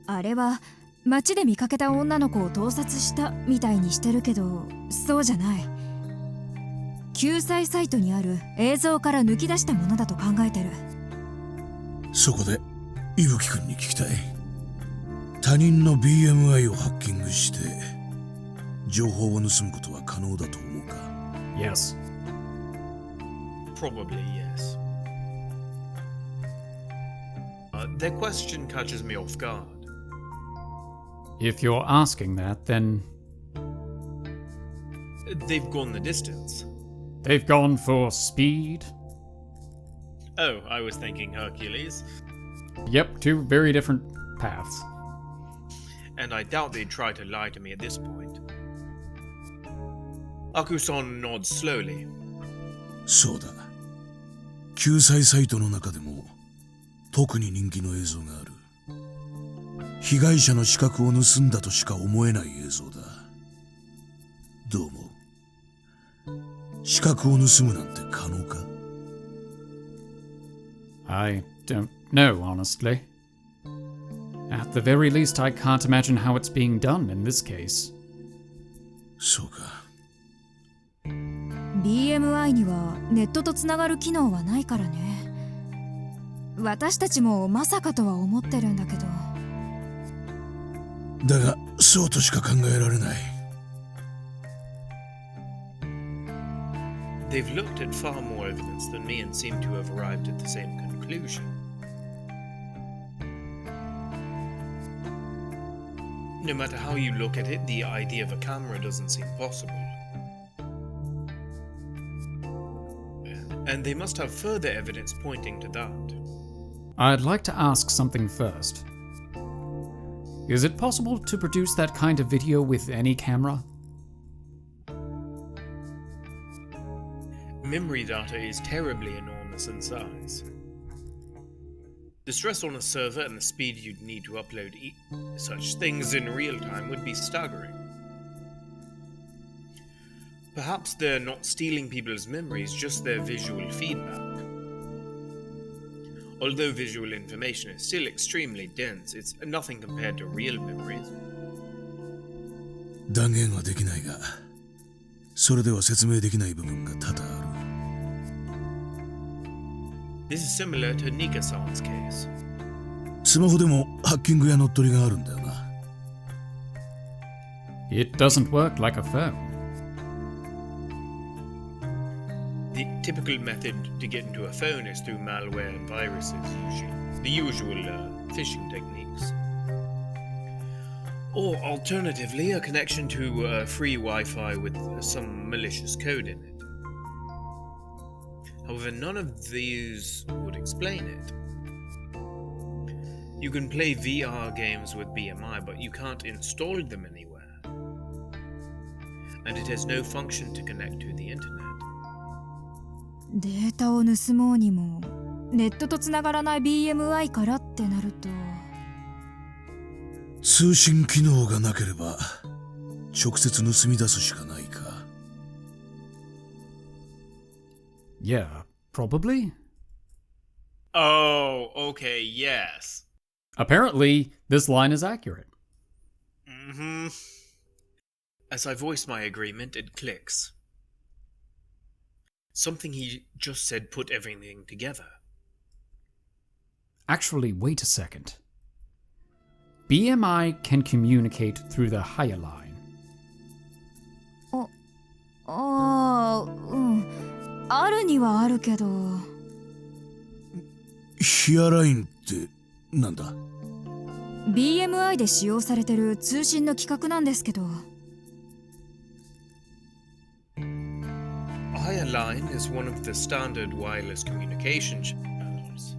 あれは街で見かけた女の子を盗撮したみたいにしてるけど、そうじゃない。救済サイトにある映像から抜き出したものだと考えてる。そこで伊吹くんに聞きたい。他人の BMI をハッキングして情報を盗むことは可能だと思うか？ Yes. Probably yes. Their question catches me off guard. If you're asking that, then They've gone the distance. they've gone for speed. Oh, I was thinking Hercules. Yep, two very different paths. And I doubt they'd try to lie to me at this point. Akusan nods slowly. そうだ。救済サイトの中でも特に人気の映像がある。被害者の資格を盗んだとしか思えない映像だ。どう思う？資格を盗むなんて可能か？ I don't know, honestly. At the very least, I can't imagine how it's being done in this case. そうか。BMI にはネットとつながる機能はないからね。私たちもまさかとは思ってるんだけど。だがそうとしか考えられない。They've looked at far more evidence than me and seem to have arrived at the same conclusion. No matter how you look at it, the idea of a camera doesn't seem possible. And they must have further evidence pointing to that. I'd like to ask something first. Is it possible to produce that kind of video with any camera? Memory data is terribly enormous in size. The stress on a server and the speed you'd need to upload such things in real time would be staggering. Perhaps they're not stealing people's memories, just their visual feedback. Although visual information is still extremely dense, it's nothing compared to real memories. 断言はできないが、それでは説明できない部分が多々ある。This is similar to Nika-san's case. スマホでもハッキングや乗っ取りがあるんだよな。It doesn't work like a phone. The typical method to get into a phone is through malware and viruses, usually. The usual phishing techniques. Or alternatively, a connection to free Wi-Fi with some malicious code in it. However, none of these would explain it. You can play VR games with BMI, but you can't install them anywhere. And it has no function to connect to the internet. データを盗もうにもネットとつながらない BMI からってなると、通信機能がなければ直接盗み出すしかないか。Yeah, probably. Oh, okay, yes. Apparently, this line is accurate. Mm-hmm. As I voice my agreement, it clicks. Something he just said put everything together. Actually, wait a second. BMI can communicate through the higher line. あるにはあるけど。ヒアラインってなんだ？ BMI で使用されてる通信の規格なんですけど。Higher line is one of the standard wireless communication channels.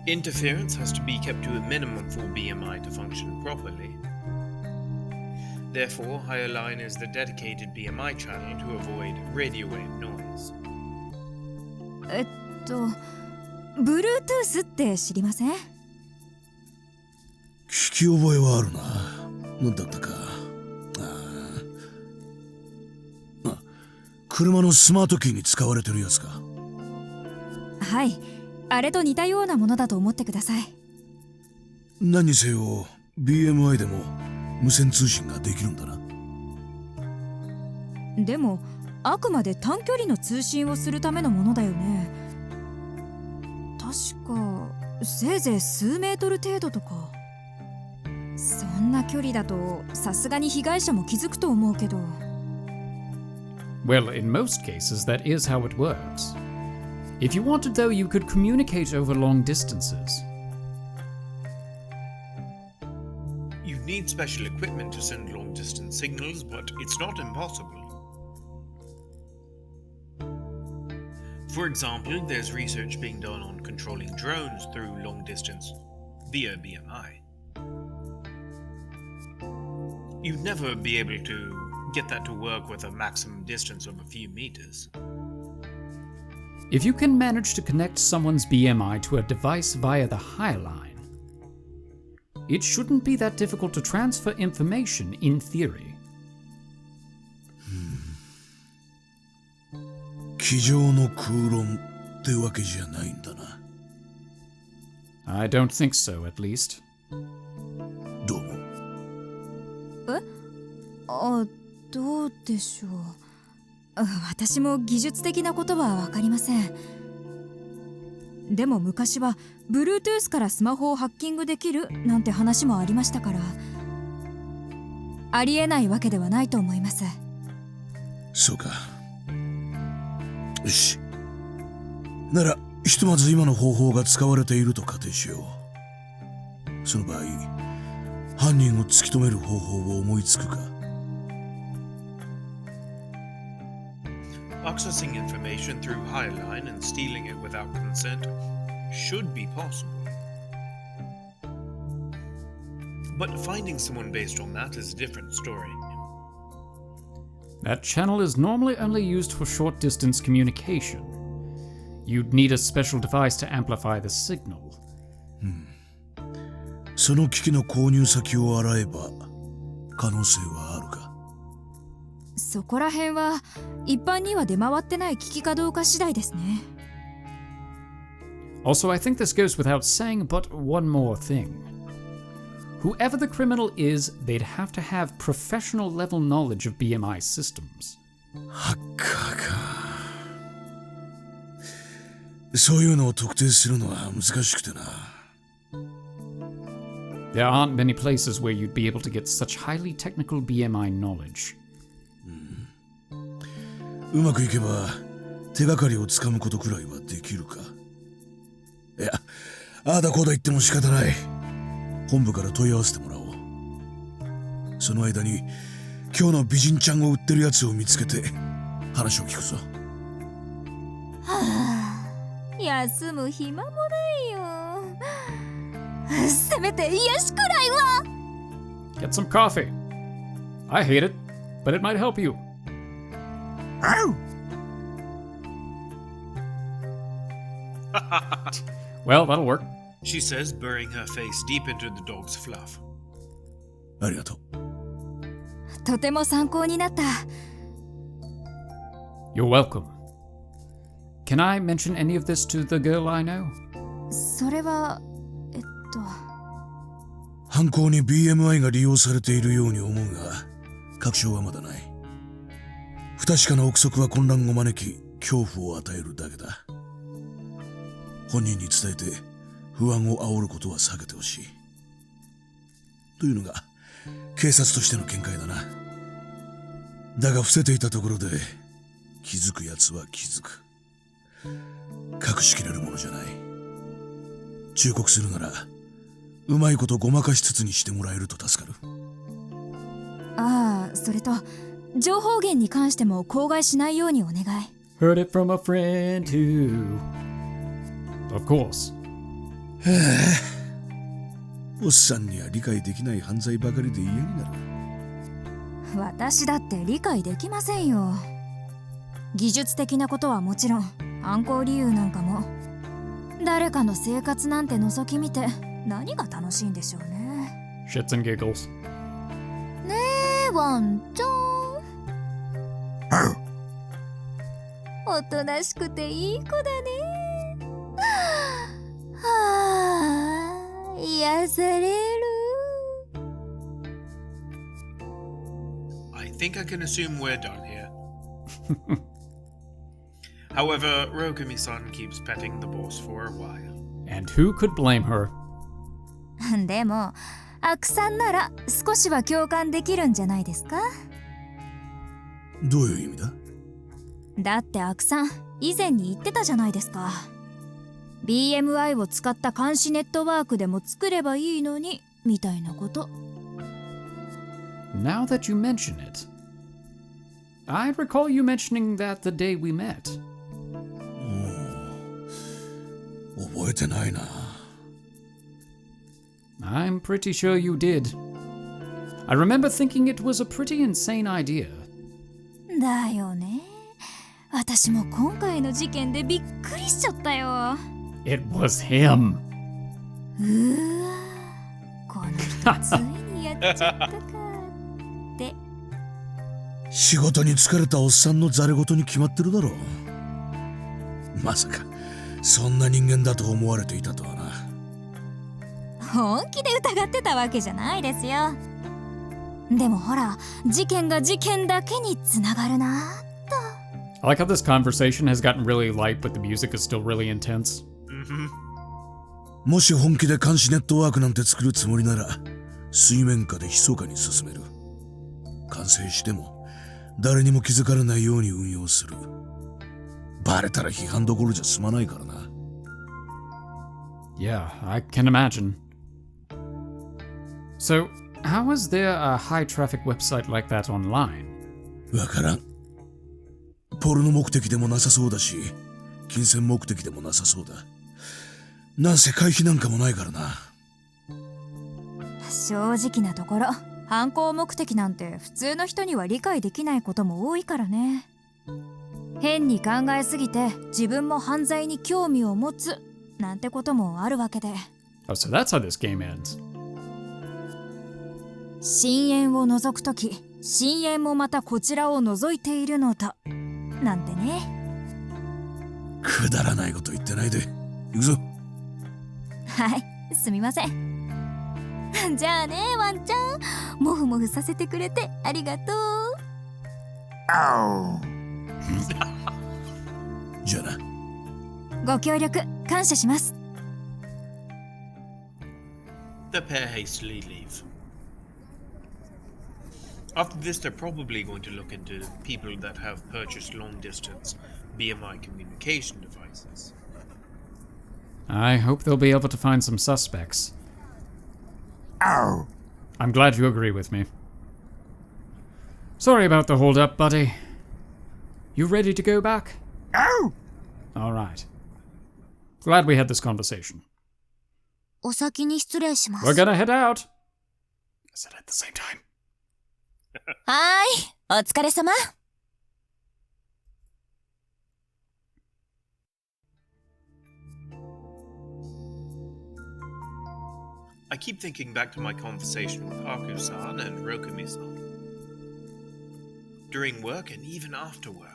Interference has to be kept to a minimum for BMI to function properly. Therefore, higher line is the dedicated BMI channel to avoid radio wave noise. Bluetooth って知りません？聞き覚えはあるな。なんだったか。車のスマートキーに使われてるやつか。はい、あれと似たようなものだと思ってください。何にせよ BMI でも無線通信ができるんだな。でもあくまで短距離の通信をするためのものだよね。確かせいぜい数メートル程度とか。そんな距離だとさすがに被害者も気づくと思うけど。Well, in most cases, that is how it works. If you wanted, though, you could communicate over long distances. You'd need special equipment to send long-distance signals, but it's not impossible. For example, there's research being done on controlling drones through long distance via BMI. You'd never be able to get that to work with a maximum distance of a few meters. If you can manage to connect someone's BMI to a device via the high line, it shouldn't be that difficult to transfer information in theory. 机上の空論ってわけじゃないんだな。I don't think so, at least. どうも。どうでしょう。私も技術的なことは分かりません。でも昔は Bluetooth からスマホをハッキングできるなんて話もありましたから、ありえないわけではないと思います。そうか。よし。ならひとまず今の方法が使われていると仮定しよう。その場合、犯人を突き止める方法を思いつくか。Accessing information through higher line and stealing it without consent should be possible. But finding someone based on that is a different story. That channel is normally only used for short-distance communication. You'd need a special device to amplify the signal. その機器の購入先を洗えば可能性はあるか。そこら辺は一般には出回ってない機器かどうか次第ですね。Also, I think this goes without saying, but one more thing. Whoever the criminal is, they'd have to have professional level knowledge of BMI systems. ハッカーか。そういうのを特定するのは難しくてな。There aren't many places where you'd be able to get such highly technical BMI knowledge. うまくいけば手がかりをつかむことくらいはできるか。いや、ああだこうだ言っても仕方ない。本部から問い合わせてもらおう。その間に今日の美人ちゃんを売ってるやつを見つけて話を聞くぞ。休む暇もないよ。せめて癒しくらいは。Get some coffee. I hate it, but it might help you. Well, that'll work. She says, burying her face deep into the dog's fluff. ありがとう。とても参考になった。 You're welcome. Can I mention any of this to the girl I know? それは犯行に BMI が利用されているように思うが、確証はまだない。不確かな憶測は混乱を招き、恐怖を与えるだけだ。本人に伝えて不安を煽ることは避けてほしい。というのが警察としての見解だな。だが伏せていたところで気づくやつは気づく。隠しきれるものじゃない。忠告するならうまいことごまかしつつにしてもらえると助かる。ああ、それと情報源に関しても口外しないようにお願い。 Heard it from a friend too. Of course. おっさんには理解できない犯罪ばかりで嫌になる。私だって理解できませんよ。技術的なことはもちろん、犯行理由なんかも。誰かの生活なんて覗き見て何が楽しいんでしょうね。 Shits and giggles. ねえワンちゃん、おとなしくていい子だね。はあ、癒される。 I think I can assume we're done here. However, Rokumi-san keeps petting the boss for a while. And who could blame her? でもアクさんなら少しは共感できるんじゃないですか。どういう意味だ？だってアクさん以前に言ってたじゃないですか。 BMI を使った監視ネットワークでも作ればいいのにみたいなこと。 Now that you mention it, I recall you mentioning that the day we met. 覚えてないな。I'm pretty sure you did. I remember thinking it was a pretty insane idea. だよね。私も今回の事件でびっくりしちゃったよ。 It was him. うわ、この人ついにやっちゃったかって。仕事に疲れたおっさんのザレ言に決まってるだろう。まさかそんな人間だと思われていたとはな。本気で疑ってたわけじゃないですよ。でもほら、事件が事件だけにつながるなと。 I like how this conversation has gotten really light, but the music is still really intense. もし本気で監視ネットワークなんて作るつもりなら水面下で密かに進める。完成しても誰にも気づかれないように運用する。バレたら批判どころじゃ済まないからな。 Yeah, I can imagine. So, how is there a high-traffic website like that online? わからん。ポルノ目的でもなさそうだし、金銭目的でもなさそうだ。なんせ会費なんかもないからな。正直なところ、犯行目的なんて普通の人には理解できないことも多いからね。変に考えすぎて自分も犯罪に興味を持つなんてこともあるわけで。 Oh, so that's how this game ends. 深淵を覗くとき、深淵もまたこちらを覗いているのだなんてね。くだらないこと言ってないで。行くぞ。はい、すみません。じゃあね、ワンちゃん、もふもふさせてくれてありがとう。じゃあな。ご協力感謝します。 The pair hastily leave. After this, they're probably going to look into people that have purchased long-distance BMI communication devices. I hope they'll be able to find some suspects. I'm glad you agree with me. Sorry about the hold-up, buddy. You ready to go back? All right. Glad we had this conversation. お先に失礼します。 We're gonna head out. I said it at the same time. はーい、お疲れ様。I keep thinking back to my conversation with Aku-san and Rokumi-san. during work and even after work.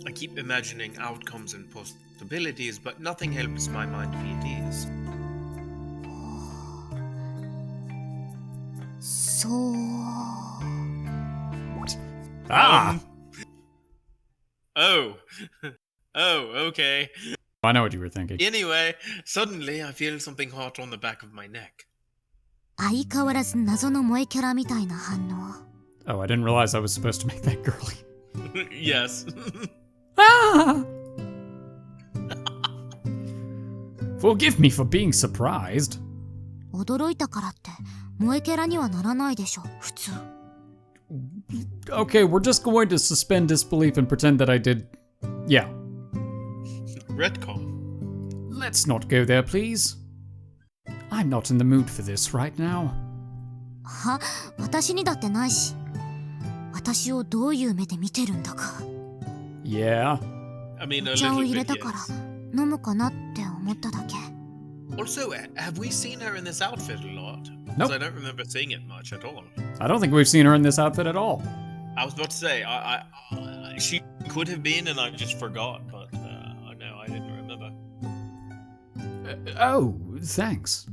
I keep imagining outcomes and possibilities, but nothing helps my mind be at ease. そう Ah! Oh. Oh, okay. I know what you were thinking. Anyway, suddenly I feel something hot on the back of my neck. 相変わらず謎の萌えキャラみたいな反応 Oh, I didn't realize I was supposed to make that girly. Yes. Ah! Forgive me for being surprised. 驚いたからって萌えキャラにはならないでしょ普通 Okay, we're just going to suspend disbelief and pretend that I did... Yeah. Retcon. Let's not go there, please. I'm not in the mood for this right now. は私にだってないし私をどういう目で見てるんだか Yeah. I mean, a お茶を little 入れ bit, たから yes. 飲むかなって思っただけ Also, have we seen her in this outfit a lot? 'Cause Nope. I don't remember seeing it much at all. I don't think we've seen her in this outfit at all. I was about to say, she could have been and I just forgot, but no, I didn't remember. Oh, thanks.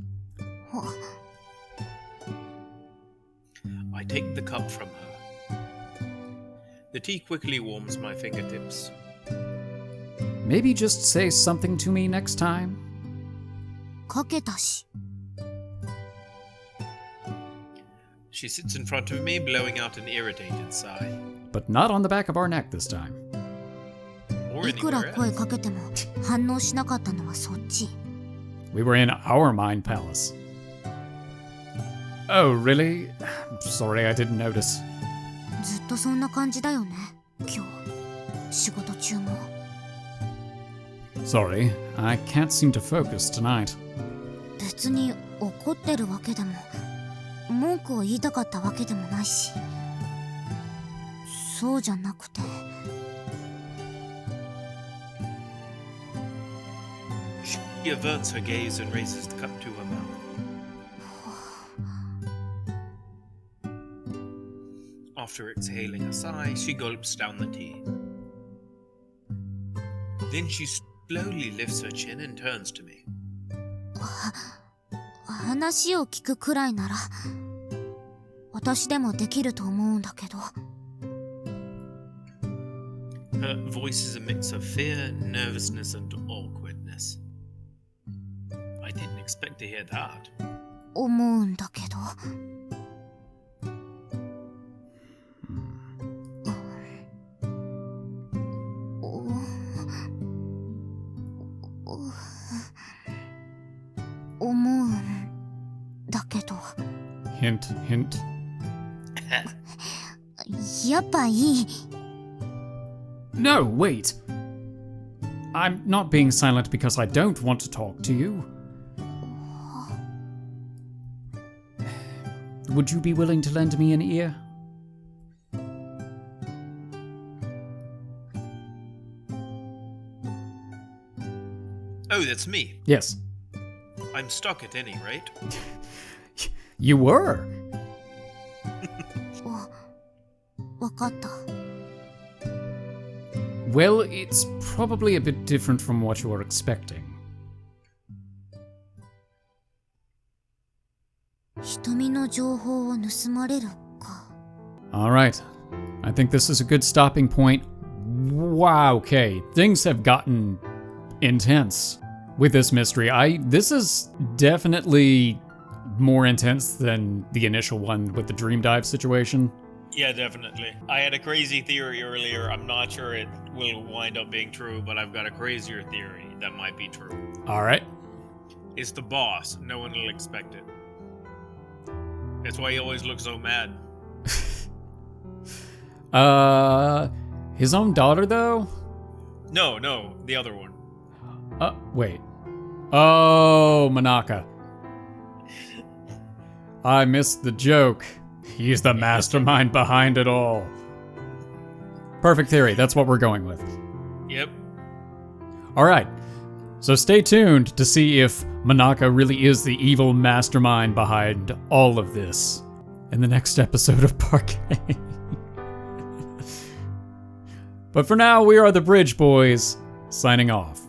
I take the cup from her. The tea quickly warms my fingertips. Maybe just say something to me next time. かけたし She sits in front of me, blowing out an irritated sigh. But not on the back of our neck this time. Or いくら anywhere 声 else. かけても反応しなかったのはそっち We were in our mind palace. Oh, really? Sorry, I didn't notice. ずっとそんな感じだよね今日仕事中も Sorry, I can't seem to focus tonight. 別に怒ってるわけでも文句を言いたかったわけでもないしそうじゃなくて She averts her gaze and raises the cup to her mouth. After exhaling a sigh, she gulps down the tea. Then she slowly lifts her chin and turns to me. 話を聞くくらいなら私でもできると思うんだけど Her voice is a mix of fear, nervousness, and awkwardness. I didn't expect to hear that. 思うんだけど 思うんだけど Hint, hint. やっぱいい No, wait. I'm not being silent because I don't want to talk to you. Would you be willing to lend me an ear? Oh, that's me. Yes. I'm stuck at any rate. You were. わかった Well, it's probably a bit different from what you were expecting. 瞳の情報を盗まれるか Alright. I think this is a good stopping point. Wow, okay. Things have gotten intense with this mystery. This is definitely more intense than the initial one with the dream dive situation. Yeah, definitely. I had a crazy theory earlier. I'm not sure it will wind up being true, but I've got a crazier theory that might be true. Alright. It's the boss. No one will expect it. That's why he always looks so mad. His own daughter though? No, the other one. Wait. Oh, Monaka. I missed the joke. He's the mastermind behind it all. Perfect theory. That's what we're going with. Yep. All right. So stay tuned to see if Monaka really is the evil mastermind behind all of this in the next episode of Parquet. But for now, we are the Bridge Boys, signing off.